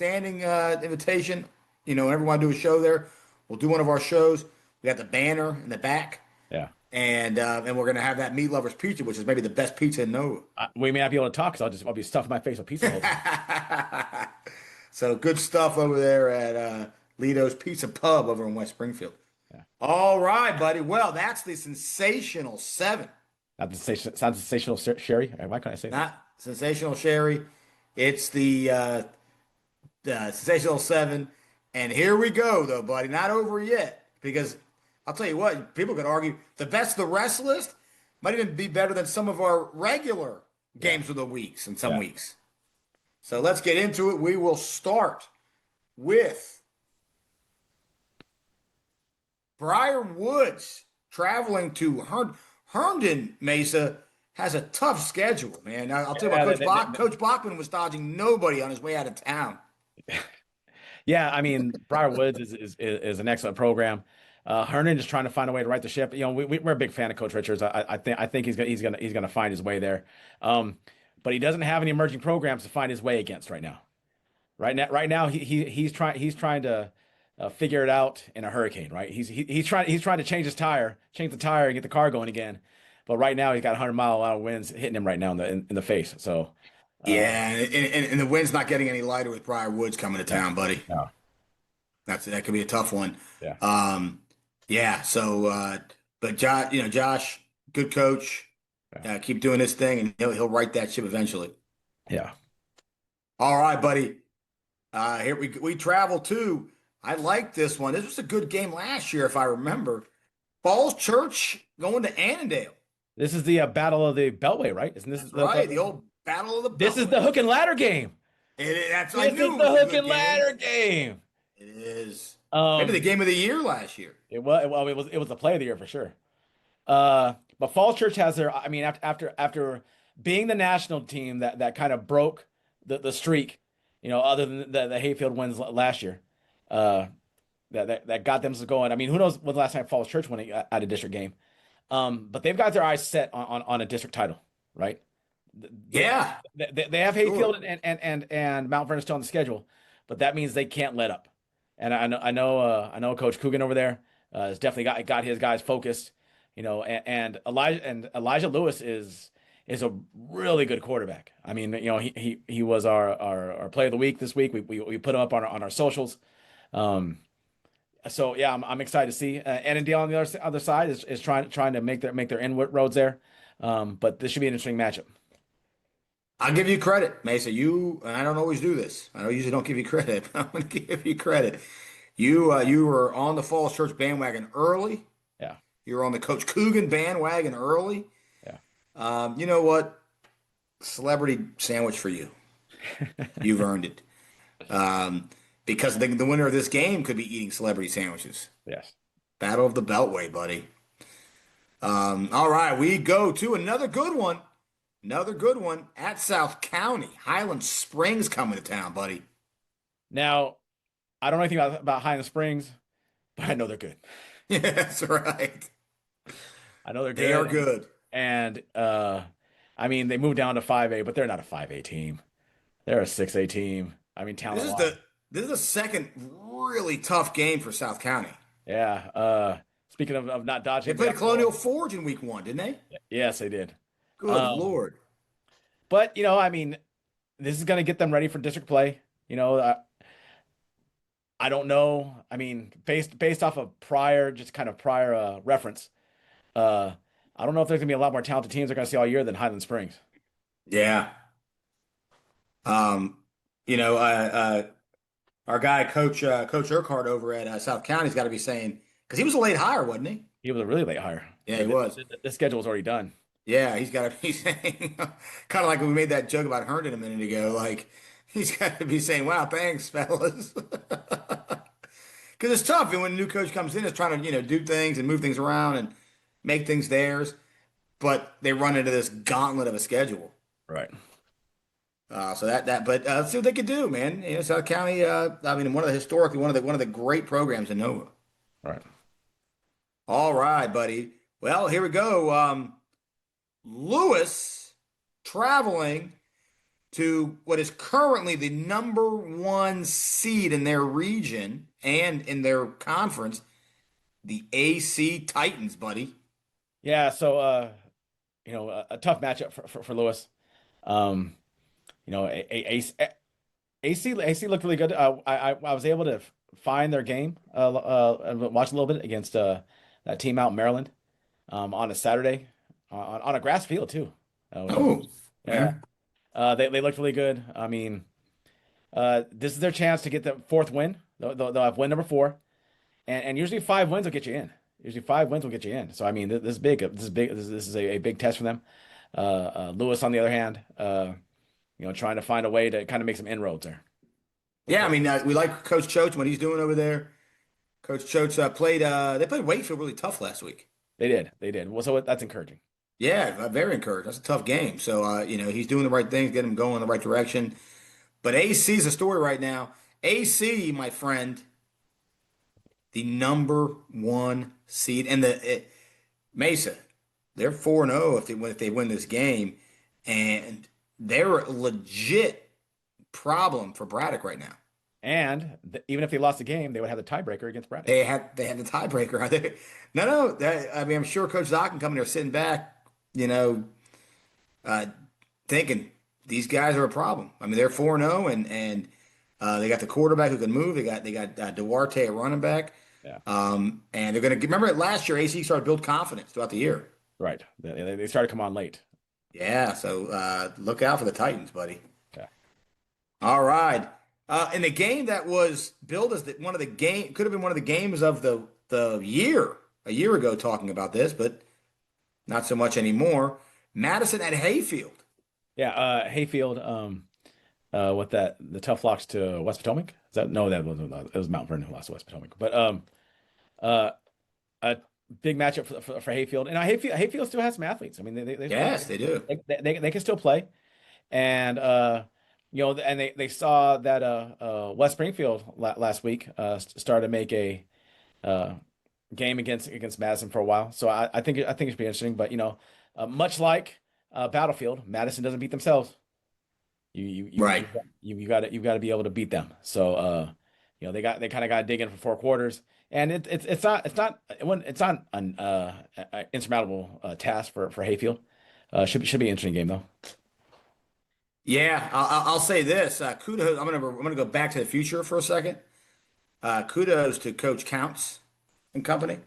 invitation. Whenever we want to do a show there, we'll do one of our shows. We got the banner in the back. Yeah. And we're gonna have that Meat Lovers Pizza, which is maybe the best pizza in Nova. We may not be able to talk because I'll be stuffing my face with pizza. So good stuff over there at Lido's Pizza Pub over in West Springfield. Yeah. All right, buddy. Well, that's the sensational 7. Not the sensational Sherry. Why can't I say that? Not sensational Sherry. It's the sensational 7. And here we go, though, buddy. Not over yet, because I'll tell you what, people could argue the best of the rest list might even be better than some of our regular games of the weeks in some weeks. So let's get into it. We will start with Briar Woods traveling to Herndon. Mesa has a tough schedule, man. I'll tell you what, Coach Bachman was dodging nobody on his way out of town. Yeah, I mean, Briar Woods is an excellent program. Herndon is trying to find a way to right the ship. We're a big fan of Coach Richards. I think he's gonna find his way there. But he doesn't have any emerging programs to find his way against right now. Right now he's trying to figure it out in a hurricane. Right, he's trying to change the tire, and get the car going again. But right now he's got 100-mile-an-hour winds hitting him right now in the face. So and the wind's not getting any lighter with Briar Woods coming to town, buddy. No. That could be a tough one. Yeah. So, but Josh, good coach. Keep doing this thing, and he'll right that ship eventually. Yeah. All right, buddy. Here we travel to. I like this one. This was a good game last year, if I remember. Falls Church going to Annandale. This is the Battle of the Beltway, right? Isn't this the old Battle of the Beltway? This is the hook and ladder game. This is the hook and ladder game. It is. Maybe the game of the year last year. It was the play of the year for sure. But Falls Church has their. I mean, after being the national team that kind of broke the streak, other than the Hayfield wins last year, that got them going. I mean, who knows when the last time Falls Church won at a district game? But they've got their eyes set on a district title, right? Yeah, They have sure. Hayfield and Mount Vernon still on the schedule, but that means they can't let up. And I know Coach Coogan over there has definitely got his guys focused, and Elijah Lewis is a really good quarterback. I mean, he was our player of the week this week. We put him up on our socials. So yeah, I'm excited to see. Annandale on the other side is trying to make their inroads there. But this should be an interesting matchup. I'll give you credit, Mesa. And I don't always do this. I usually don't give you credit, but I'm going to give you credit. You were on the Falls Church bandwagon early. Yeah. You were on the Coach Coogan bandwagon early. Yeah. You know what? Celebrity sandwich for you. You've earned it. Because the winner of this game could be eating celebrity sandwiches. Yes. Battle of the Beltway, buddy. All right, we go to another good one. Another good one at South County. Highland Springs coming to town, buddy. Now, I don't know anything about Highland Springs, but I know they're good. Yeah, that's right. I know they're good. They are good. And I mean, they moved down to 5A, but they're not a 5A team. They're a 6A team. I mean, talent-wise. This is the second really tough game for South County. Yeah. Speaking of not dodging, they played Colonial Forge in week 1, didn't they? Yes, they did. Good Lord. But I mean, this is going to get them ready for district play. I don't know. I mean, based off of prior reference, I don't know if there's gonna be a lot more talented teams they're gonna see all year than Highland Springs. Yeah. Our guy, Coach Urquhart over at South County's got to be saying, because he was a late hire, wasn't he? He was a really late hire. Yeah, he was. The schedule was already done. Yeah, he's got to be saying, kind of like when we made that joke about Herndon a minute ago, like he's got to be saying, wow, thanks, fellas. Because it's tough. And when a new coach comes in, it's trying to, do things and move things around and make things theirs. But they run into this gauntlet of a schedule. Right. But let's see what they can do, man. South County, I mean, one of the great programs in Nova. Right. All right, buddy. Well, here we go. Lewis traveling to what is currently the number 1 seed in their region and in their conference, the AC Titans, buddy. Yeah, so a tough matchup for Lewis. AC looked really good. I was able to find their game and watch a little bit against that team out in Maryland on a Saturday on a grass field too. Yeah. They looked really good. I mean, this is their chance to get the 4th win. They'll have win number 4, and usually 5 wins will get you in. So I mean, this is big. This is a big test for them. Lewis, on the other hand, trying to find a way to kind of make some inroads there. Yeah, I mean, we like Coach Choate, what he's doing over there. Coach Choate they played Wakefield really tough last week. They did. Well, so that's encouraging. Yeah, very encouraged. That's a tough game. So, he's doing the right things, getting them going in the right direction. But AC is a story right now. AC, my friend, the number 1 seed. And Mesa, they're 4-0 if they win this game. And they're a legit problem for Braddock right now. And even if they lost the game, they would have the tiebreaker against Braddock. They have the tiebreaker. No. I mean, I'm sure Coach Zocken coming there sitting back, thinking these guys are a problem. I mean, they're 4-0, and they got the quarterback who can move. They got Duarte at running back. Yeah. And they're going to remember last year. AC started to build confidence throughout the year. Right. They started to come on late. Yeah. So look out for the Titans, buddy. Okay. All right. In the game that was billed as could have been one of the games of the year a year ago, talking about this, but not so much anymore. Madison at Hayfield. Yeah, Hayfield. With the tough locks to West Potomac. It was Mount Vernon who lost to West Potomac. But big matchup for Hayfield, and Hayfield still has some athletes. I mean, Yes, they do. they can still play, and and they saw that West Springfield last week started to make a uh game against Madison for a while. So I think it should be interesting. But much like Battlefield, Madison doesn't beat themselves. Right. You've got to be able to beat them. So they kind of got to dig in for 4 quarters, and it's not an insurmountable task for Hayfield. Should be an interesting game though. Yeah, I'll say this. Kudos. I'm gonna go back to the future for a second. Kudos to Coach Counts and company,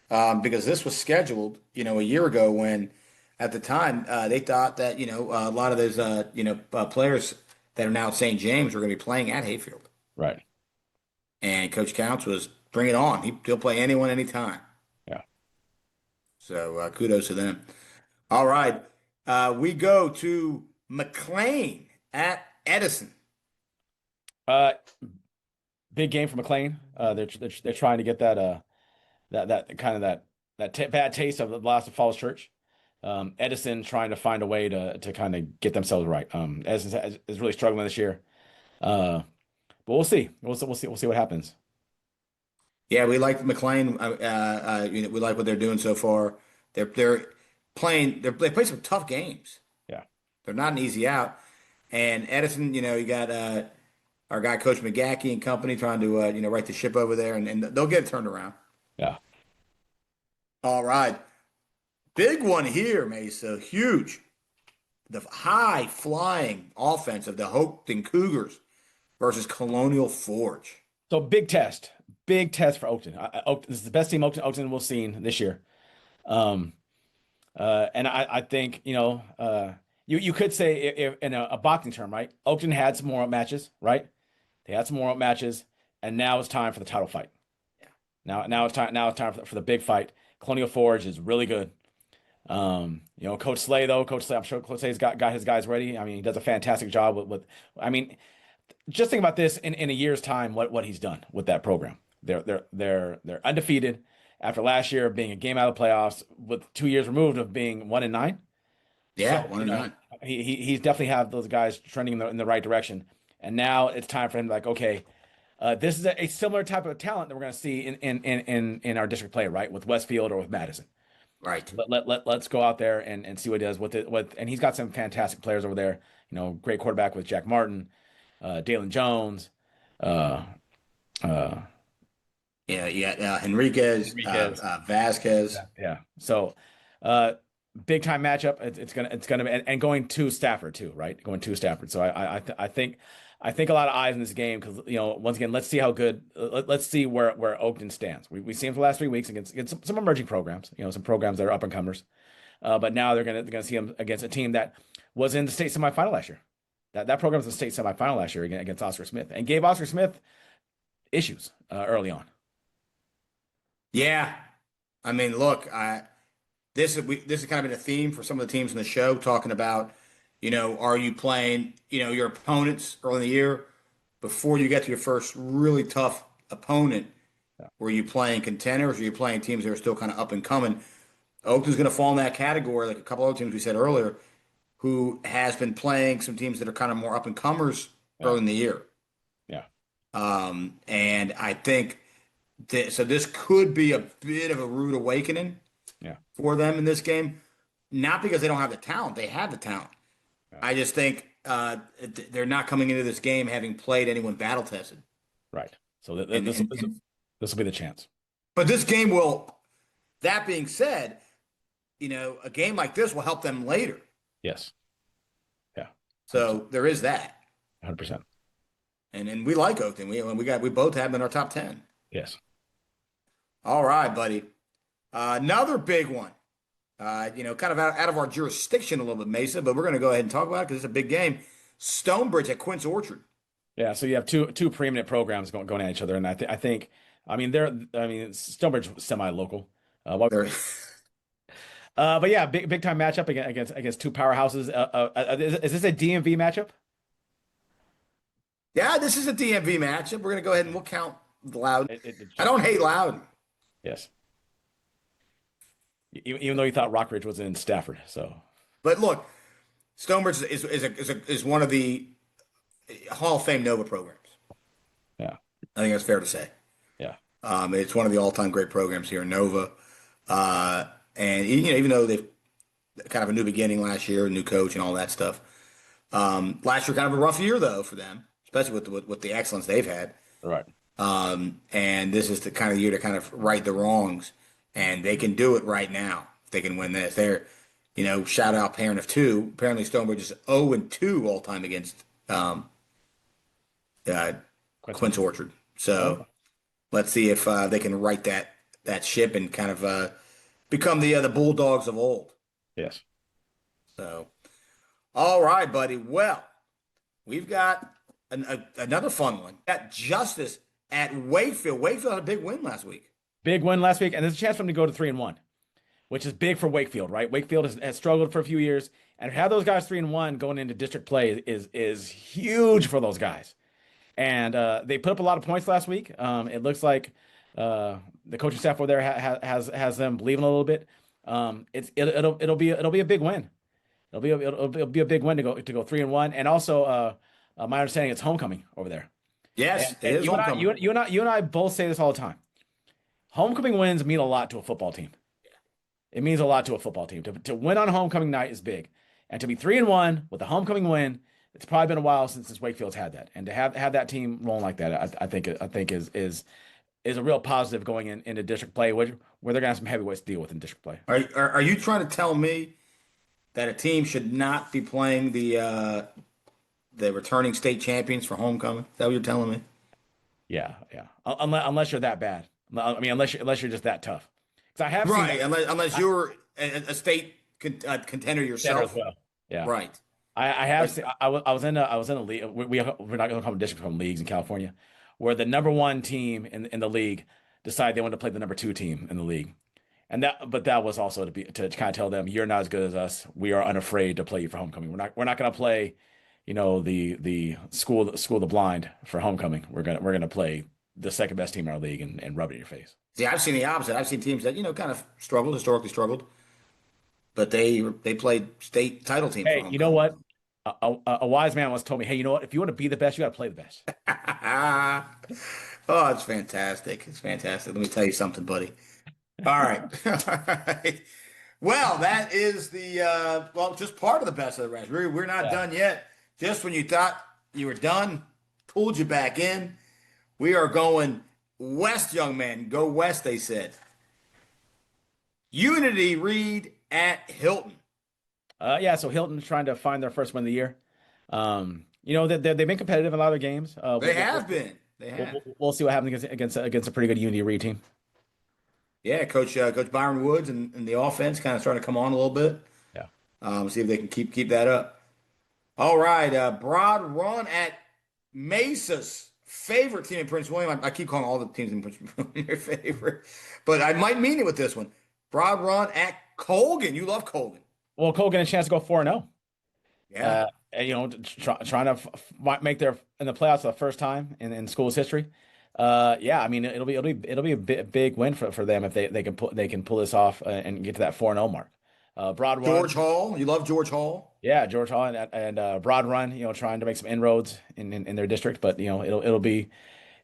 because this was scheduled, a year ago when, at the time, they thought that a lot of those players that are now at St. James were going to be playing at Hayfield, Right. and Coach Counts was bring it on. He'll play anyone, anytime. Yeah. So kudos to them. All right, we go to McLean at Edison. Uh, Big game for McLean. They're trying to get that kind of bad taste of the last of Falls Church. Edison trying to find a way to kind of get themselves right. Edison is really struggling this year. But we'll see. We'll see what happens. Yeah, we like McLean. We like what they're doing so far. They're playing. They play some tough games. Yeah. They're not an easy out. And Edison, you got our guy Coach McGackey and company trying to right the ship over there, and they'll get it turned around. Yeah. All right, big one here, Mesa. Huge. The high flying offense of the Hopeton Cougars versus Colonial Forge. So big test for Oakton. This is the best team Oakton will seen this year. And I think you could say if in a boxing term, right? Oakton had some more matches, right? They had some more matches, and now it's time for the title fight. Yeah. Now it's time for the big fight. Colonial Forge is really good. Coach Slay, I'm sure Coach Slay's got his guys ready. I mean, he does a fantastic job with I mean, just think about this in a year's time, what he's done with that program. They're undefeated after last year of being a game out of the playoffs, with 2 years removed of being 1-9. Yeah, So, 1-9. He's definitely have those guys trending in the right direction. And now it's time for him to okay, this is a similar type of talent that we're going to see in our district play, right? With Westfield or with Madison. Right. Let's go out there and see what he does and he's got some fantastic players over there. Great quarterback with Jack Martin, Dalen Jones, Enriquez, Vasquez. Yeah. So, big time matchup. It's gonna be, and going to Stafford too, right? Going to Stafford. So I think a lot of eyes in this game because once again, let's see how good. Let's see where Oakton stands. We've seen for the last 3 weeks against some emerging programs. Some programs that are up and comers. But now they're gonna see them against a team that was in the state semifinal last year. That program was in the state semifinal last year against Oscar Smith and gave Oscar Smith issues early on. Yeah, I mean, look, this is kind of been a theme for some of the teams in the show, talking about, are you playing, your opponents early in the year before you get to your first really tough opponent? Yeah. Were you playing contenders? Or are you playing teams that are still kind of up and coming? Oakland's going to fall in that category, like a couple other teams we said earlier, who has been playing some teams that are kind of more up and comers early in the year. Yeah. And I think so this could be a bit of a rude awakening for them in this game. Not because they don't have the talent. They have the talent. Yeah. I just think they're not coming into this game having played anyone battle tested. Right. So this will be the chance. But this game will, that being said, a game like this will help them later. Yes. Yeah. 100%. So there is that. 100%. And we like Oakton. We both have them in our top 10. Yes. All right, buddy. Another big one. Kind of out of our jurisdiction a little bit, Mesa, but we're going to go ahead and talk about it because it's a big game. Stonebridge at Quince Orchard. Yeah, so you have two preeminent programs going at each other, and I think Stonebridge semi-local. But yeah, big time matchup against two powerhouses. Is this a DMV matchup? Yeah, this is a DMV matchup. We're going to go ahead and we'll count Loudon. I don't hate Loudon. Yes. even though he thought Rockridge was in Stafford. So, But look, Stonebridge is one of the Hall of Fame Nova programs. yeah, I think that's fair to say. yeah, It's one of the all-time great programs here in Nova. And even though they've kind of a new beginning last year, a new coach and all that stuff. Last year, kind of a rough year though for them, especially with the excellence they've had. right. And this is the kind of year to kind of right the wrongs, and they can do it right now. They can win this. They're, shout out parent of two. Apparently, Stonebridge is 0-2 all time against Quince Orchard. So let's see if they can right that ship and kind of become the Bulldogs of old. Yes. So, all right, buddy. Well, we've got another fun one. Got Justice at Wakefield. Wakefield had a big win last week. Big win last week, and there's a chance for them to go to 3-1, which is big for Wakefield, right? Wakefield has struggled for a few years, and to have those guys 3-1 going into district play is huge for those guys. And they put up a lot of points last week. It looks like the coaching staff over there has them believing a little bit. It'll be a big win. It'll be a big win to go 3-1, and also my understanding it's homecoming over there. Yes, And it is homecoming. you and I both say this all the time. Homecoming wins mean a lot to a football team. It means a lot to a football team. To win on homecoming night is big, and to be 3-1 with a homecoming win, it's probably been a while since Wakefield's had that, and to have that team rolling like that, I think is a real positive going into district play, where they're gonna have some heavyweights to deal with in district play. Are you trying to tell me that a team should not be playing the returning state champions for homecoming? Is that what you're telling me? Yeah. Unless you're that bad. I mean, unless you're just that tough. Because I have seen Right, unless you're a state contender yourself. as well. Yeah. Right. I have seen. I was in a league. We're not going to call them district, from leagues in California, where the number one team in the league decided they wanted to play the number two team in the league, but that was also to kind of tell them, you're not as good as us. We are unafraid to play you for homecoming. We're not going to play, the school of the blind for homecoming. We're gonna play the second best team in our league and rub it in your face. See, I've seen the opposite. I've seen teams that kind of historically struggled, but they played state title teams. Hey, you know what? A wise man once told me, hey, you know what? If you want to be the best, you got to play the best. Oh, it's fantastic. It's fantastic. Let me tell you something, buddy. All right. All right. Well, that is just part of the best of the rest. We're not done yet. Just when you thought you were done, pulled you back in. We are going west, young man. Go west, they said. Unity Reed at Hilton. So Hilton's trying to find their first win of the year. They've been competitive in a lot of their games. They have been. They have. We'll see what happens against a pretty good Unity Reed team. Yeah, Coach Byron Woods and the offense kind of starting to come on a little bit. Yeah. See if they can keep that up. All right, Broad Run at Mesa's favorite team in Prince William. I keep calling all the teams in Prince William your favorite, but I might mean it with this one. Broad Run at Colgan. You love Colgan. Well, Colgan a chance to go 4-0. Yeah. Trying to make their in the playoffs for the first time in school's history. I mean, it'll be a big win for them if they can pull this off and get to that 4-0 mark. Broad Run. George Hall. You love George Hall. Yeah, George Hall and Broad Run. Trying to make some inroads in their district, but it'll be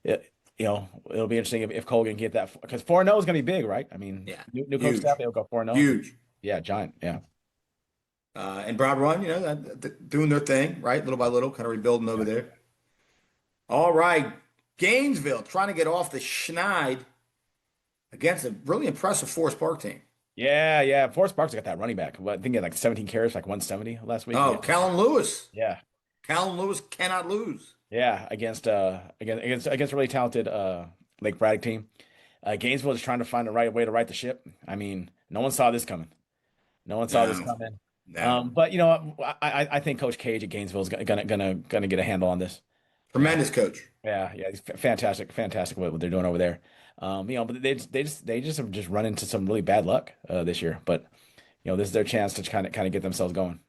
interesting if Colgan can get that, because 4-0 is gonna be big, right? I mean, Yeah. New coach staff, they'll go 4-0. Huge. Yeah, giant. Yeah. And Broad Run, doing their thing, right? Little by little, kind of rebuilding over there. All right. Gainesville trying to get off the schneid against a really impressive Forest Park team. Yeah. Forest Park's got that running back. I think he had like 17 carries, like 170 last week. Oh, Callan Lewis. Yeah. Callan Lewis cannot lose. Yeah, against a really talented Lake Braddock team. Gainesville is trying to find the right way to right the ship. I mean, no one saw this coming. No. But I think Coach Cage at Gainesville is gonna get a handle on this. Tremendous coach. Yeah, he's fantastic what they're doing over there. But they just have just run into some really bad luck this year. But this is their chance to kind of get themselves going.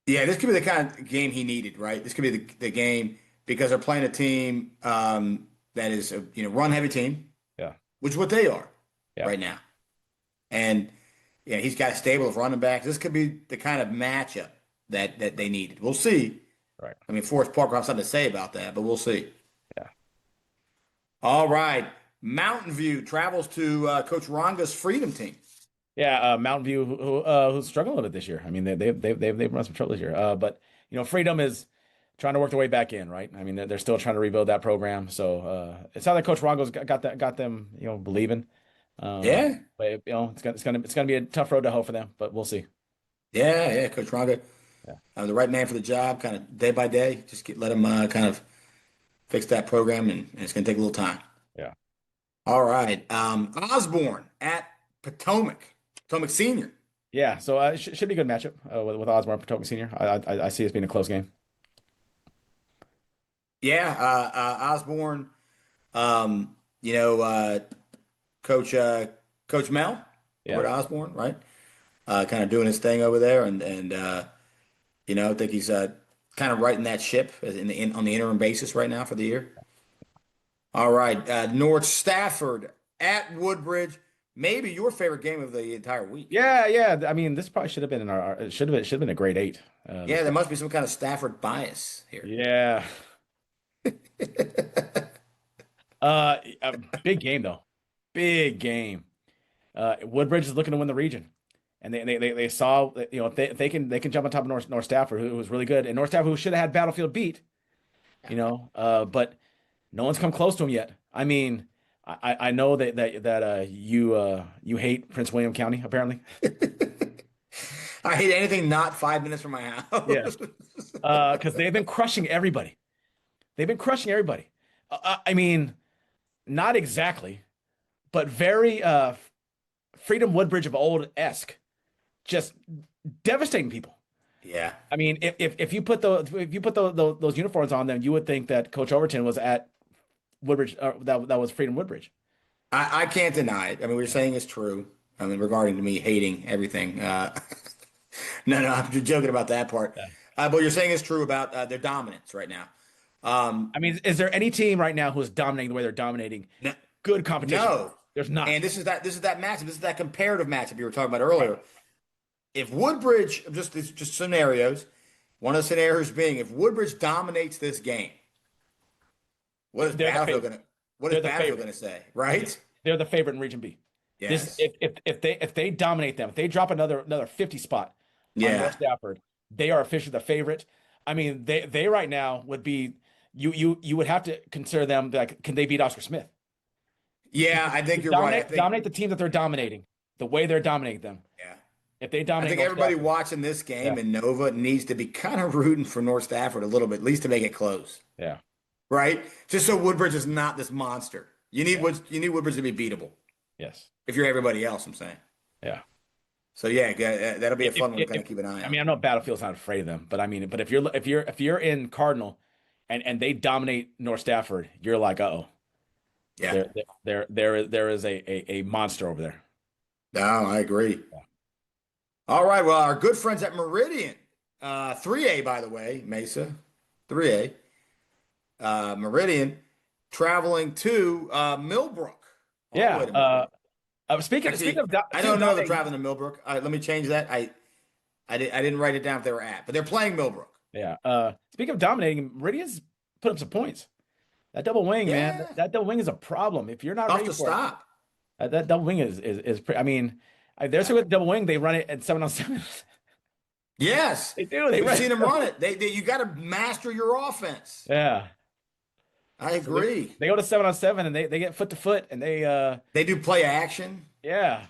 Yeah, this could be the kind of game he needed, right? This could be the game, because they're playing a team that is a run heavy team. Yeah, which is what they are yeah. right now. And Yeah, he's got a stable of running backs. This could be the kind of matchup that they needed. We'll see. Right. I mean, Forrest Parker will have something to say about that, but we'll see. Yeah. All right. Mountain View travels to Coach Ronga's Freedom team. Yeah, Mountain View, who's struggling a little bit this year. I mean, they've run some trouble this year. But Freedom is trying to work their way back in, right? I mean, they're still trying to rebuild that program. So it sounds like Coach Rongo's got them, believing. Yeah. But it's gonna be a tough road to hoe for them, but we'll see. Yeah, Coach Ronga, Yeah. the right man for the job, kind of day by day. Just let him kind of fix that program, and it's going to take a little time. Yeah. All right. Osborne at Potomac Senior. Yeah. So it should be a good matchup with Osborne and Potomac Senior. I see it being a close game. Yeah, Osborne. Coach Mel, Yeah. Robert Osborne, right? Kind of doing his thing over there, and I think he's kind of righting that ship on the interim basis right now for the year. All right, North Stafford at Woodbridge, maybe your favorite game of the entire week. Yeah. I mean, this probably should have been in our. It should have been a grade 8. Yeah, there must be some kind of Stafford bias here. Yeah. A big game though. Big game. Woodbridge is looking to win the region, and they saw that, if they can jump on top of North Stafford, who was really good, and North Stafford who should have had Battlefield beat, but no one's come close to him yet. I mean, I know that you hate Prince William County apparently. I hate anything not 5 minutes from my house. Yeah, because they've been crushing everybody. I mean, not exactly, but very Freedom Woodbridge of old-esque, just devastating people. Yeah. I mean, if you put those uniforms on them, you would think that Coach Overton was at Woodbridge, that was Freedom Woodbridge. I can't deny it. I mean, what you're saying is true. I mean, regarding to me hating everything. No, I'm just joking about that part. Yeah. But what you're saying is true about their dominance right now. I mean, is there any team right now who's dominating the way they're dominating? No, Good competition. no. There's not. And this is that matchup. This is that comparative matchup you were talking about earlier. Right. If Woodbridge, just scenarios, one of the scenarios being if Woodbridge dominates this game, what is Battlefield going to say? Right? They're the favorite in Region B. Yes. If they dominate them, if they drop another 50 spot on North Stafford, they are officially the favorite. I mean, they right now would be you would have to consider them like, can they beat Oscar Smith? Yeah, I think you're right. Dominate the team that they're dominating, the way they're dominating them. Yeah. If they dominate, I think everybody watching this game in Nova needs to be kind of rooting for North Stafford a little bit, at least to make it close. Yeah. Right? Just so Woodbridge is not this monster. You need Woodbridge to be beatable. Yes. If you're everybody else, I'm saying. Yeah. So that'll be a fun one to kind of keep an eye on. I mean, I know Battlefield's not afraid of them, but I mean, if you're in Cardinal and they dominate North Stafford, you're like, uh-oh. Yeah. There is a monster over there. No, I agree. Yeah. All right. Well, our good friends at Meridian, 3A, by the way, Mesa, 3A, Meridian, traveling to Millbrook. Yeah. Speaking of, I don't know they're traveling to Millbrook. Let me change that. I didn't write it down if they were at, but they're playing Millbrook. Yeah. Speaking of dominating, Meridian's put up some points. That double wing, man. That double wing is a problem. If you're not ready to stop, that double wing is. I mean, there's a good double wing. They run it at 7-on-7. Yes, they do. We've seen them run it. You got to master your offense. Yeah, I agree. So they go to 7-on-7 and they get foot to foot and they do play action. Yeah,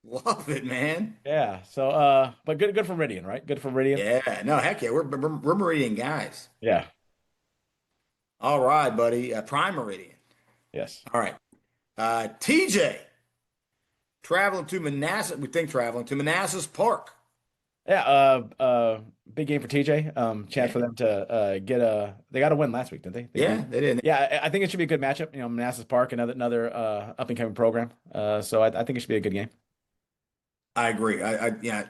love it, man. Yeah. So, but good for Meridian, right? Good for Meridian. Yeah. No, heck yeah. We're Meridian guys. Yeah. All right, buddy. Prime Meridian. Yes. All right. TJ traveling to Manassas Park. Yeah. Big game for TJ. Chance for them to they got a win last week, didn't they? They did. Yeah, I think it should be a good matchup. Manassas Park, another up and coming program. So I think it should be a good game. I agree. Yeah.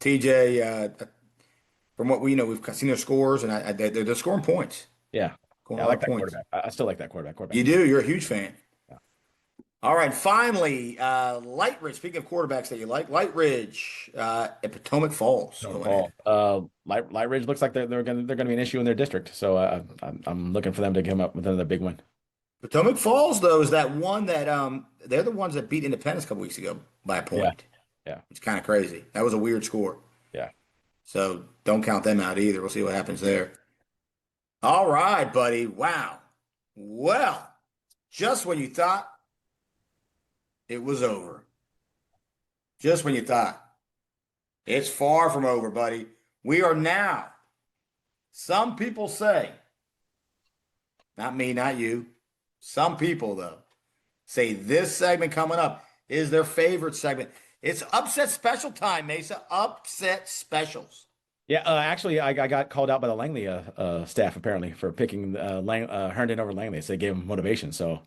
TJ, from what we know, we've seen their scores, and they're scoring points. Yeah. I like that quarterback. I still like that quarterback. You do. You're a huge fan. Yeah. All right, finally, Light Ridge. Speaking of quarterbacks that you like, Light Ridge at Potomac Falls. No, Going in. Light Ridge looks like they're gonna be an issue in their district. So I'm looking for them to come up with another big win. Potomac Falls, though, is that one that they're the ones that beat Independence a couple weeks ago by a Yeah, point. yeah, It's kind of crazy. That was a weird score. yeah. So don't count them out either. We'll see what happens there. All right, buddy. Wow. Well, just when you thought it was over, just when you thought it's far from over, buddy, we are now, some people say, not me, not you, some people, though, say this segment coming up is their favorite segment. It's upset special time, Mesa. Upset specials. Yeah, actually, I got called out by the Langley staff apparently for picking Herndon over Langley. So they gave him motivation. So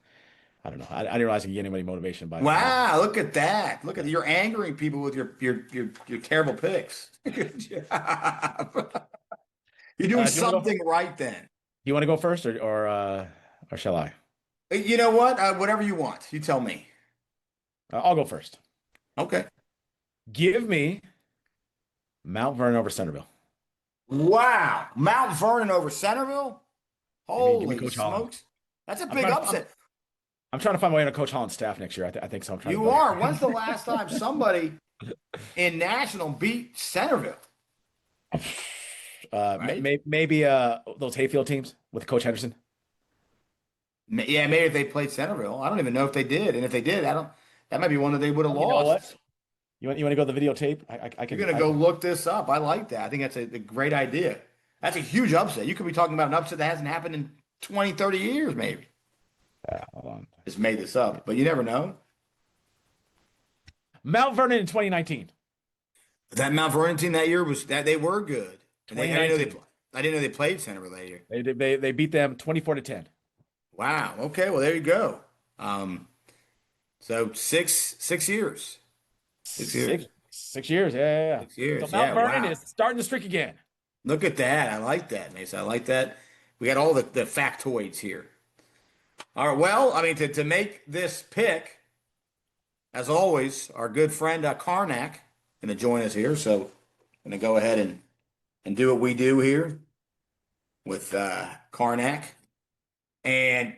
I don't know. I didn't realize you could get anybody motivation by. Wow, look at that. Look at you're angering people with your terrible picks. Good job. You're doing something right then. Do you want to go first, or shall I? You know what? Whatever you want. You tell me. I'll go first. Okay. Give me Mount Vernon over Centerville. Wow. Mount Vernon over Centerville? Give me Holy Coach Holland. smokes. That's a big upset. I'm trying to find my way to Coach Holland's staff next year. I think so. You are. When's the last time somebody in National beat Centerville? Right? Maybe those Hayfield teams with Coach Henderson. Yeah, maybe if they played Centerville. I don't even know if they did. And if they did, that might be one that they would have You know lost. what? You want to go to the videotape? I can. You're gonna go look this up. I like that. I think that's a great idea. That's a huge upset. You could be talking about an upset that hasn't happened in 20, 30 years, maybe. Hold on. Just made this up, but you never know. Mount Vernon in 2019. That Mount Vernon team that year was that they were good. And I didn't know they played Centerville that year. They beat them 24-10. Wow. Okay. Well, there you go. So 6 years. 6 years. 6 years. Yeah. 6 years. So Mount Vernon wow. is starting the streak again. Look at that. I like that, Mason. I like that. We got all the factoids here. All right. Well, I mean, to make this pick, as always, our good friend Karnak going to join us here. So I'm going to go ahead and do what we do here with Karnak. And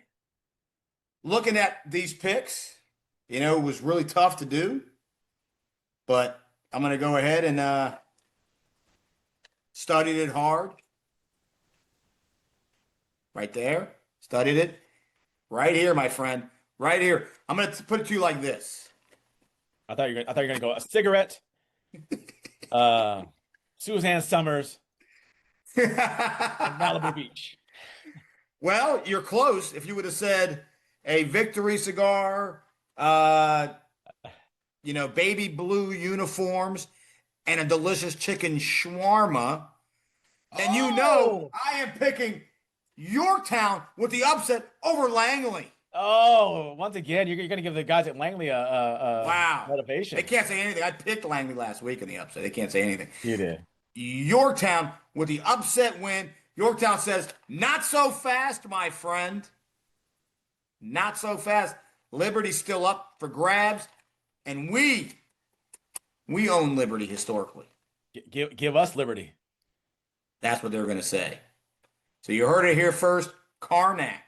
looking at these picks, it was really tough to do. But I'm going to go ahead and studied it hard. Right there. Studied it. Right here, my friend. Right here. I'm going to put it to you like this. I thought you were going to go a cigarette, Suzanne Summers, and Malibu Beach. Well, you're close. If you would have said a Victory cigar, baby blue uniforms, and a delicious chicken shawarma, then I am picking Yorktown with the upset over Langley. Oh, once again, you're going to give the guys at Langley a motivation. They can't say anything. I picked Langley last week in the upset. They can't say anything. You did. Yorktown with the upset win. Yorktown says, not so fast, my friend. Not so fast. Liberty's still up for grabs. And we own Liberty historically. Give us Liberty. That's what they're going to say. So you heard it here first. Karnak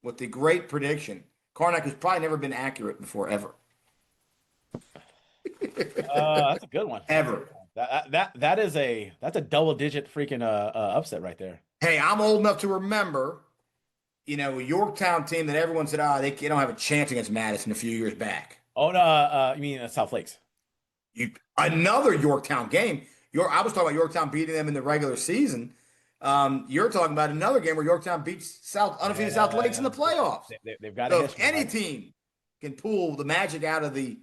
with the great prediction. Karnak has probably never been accurate before, ever. That's a good one. Ever. That's a double-digit freaking upset right there. Hey, I'm old enough to remember, a Yorktown team that everyone said, they don't have a chance against Madison a few years back. Oh no, you mean South Lakes? Another Yorktown game. I was talking about Yorktown beating them in the regular season. You're talking about another game where Yorktown beats undefeated South Lakes in the playoffs. They've got so if any team can pull the magic out of the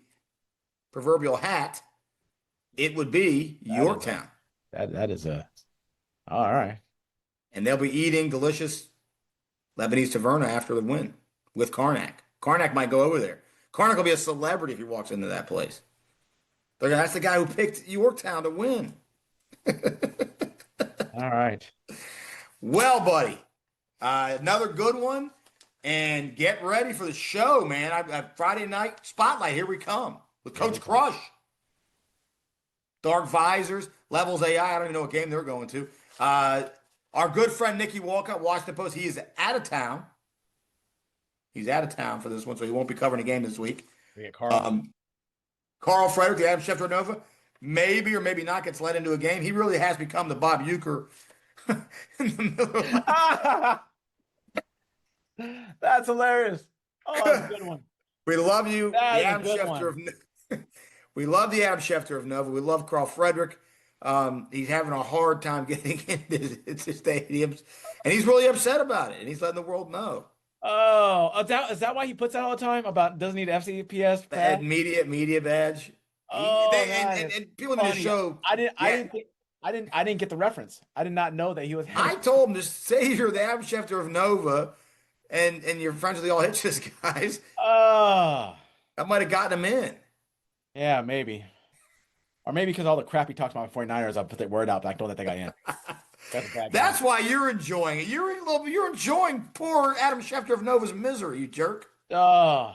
proverbial hat, it would be Yorktown. That is all right. And they'll be eating delicious Lebanese taverna after the win with Karnak. Karnak might go over there. Karnak will be a celebrity if he walks into that place. That's the guy who picked Yorktown to win. All right. Well, buddy, another good one. And get ready for the show, man. I Friday night spotlight. Here we come with Coach Crush. Dark Visors, Levels AI. I don't even know what game they're going to. Our good friend Nikki Walcott, Washington Post. He is out of town. He's out of town for this one, so he won't be covering a game this week. We get Carl. Carl Frederick, the Adam Schefter Nova, maybe or maybe not gets led into a game. He really has become the Bob Uecker in the middle of That's hilarious. Oh, that's a good one. We love you, That the is a Adam good Schefter of We love the Adam Schefter of Nova. We love Carl Frederick. He's having a hard time getting into stadiums, and he's really upset about it, and he's letting the world know. Oh, is that why he puts that all the time about doesn't need FCPS And media badge. Oh, and people in the show. I didn't get the reference. I did not know that he was. I told him to say you're the Adam Schefter of Nova, and you're friends with the All Hitches guys. Oh, That might have gotten him in. yeah, maybe, or maybe because all the crap he talks about 49ers, I put that word out, but I don't think I am. That's why you're enjoying it. You're enjoying poor Adam Schefter of Nova's misery, you jerk. Oh,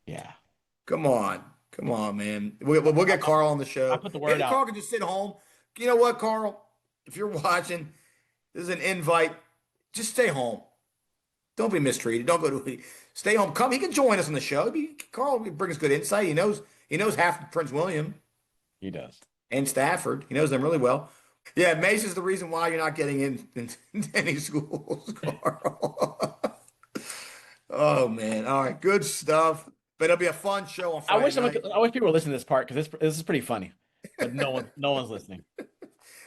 yeah. Come on, man. We'll get Carl on the show. I put the word out. Carl can just sit home. You know what, Carl? If you're watching, this is an invite. Just stay home. Don't be mistreated. Don't go to. Stay home. Come. He can join us on the show. Carl brings good insight. He knows half of Prince William. He does. And Stafford. He knows them really well. Yeah, Mace is the reason why you're not getting into any schools, Carl. Oh man! All right, good stuff. But it'll be a fun show on Friday night. I wish people were listening to this part because this is pretty funny, but no one's listening.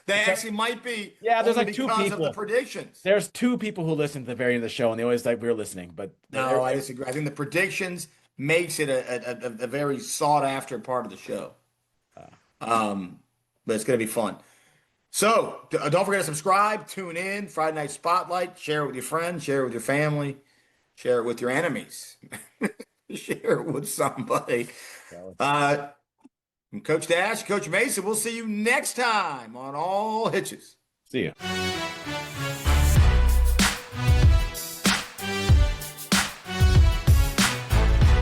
They actually might be. Yeah, there's like two because people. of the predictions. There's two people who listen to the very end of the show, and they always like we're listening. But No, I disagree. I think the predictions makes it a very sought after part of the show. But it's going to be fun. So don't forget to subscribe, tune in, Friday Night Spotlight, share it with your friends, share it with your family, share it with your enemies, share it with somebody. From Coach Dash, Coach Mason, we'll see you next time on All Hitches. See ya.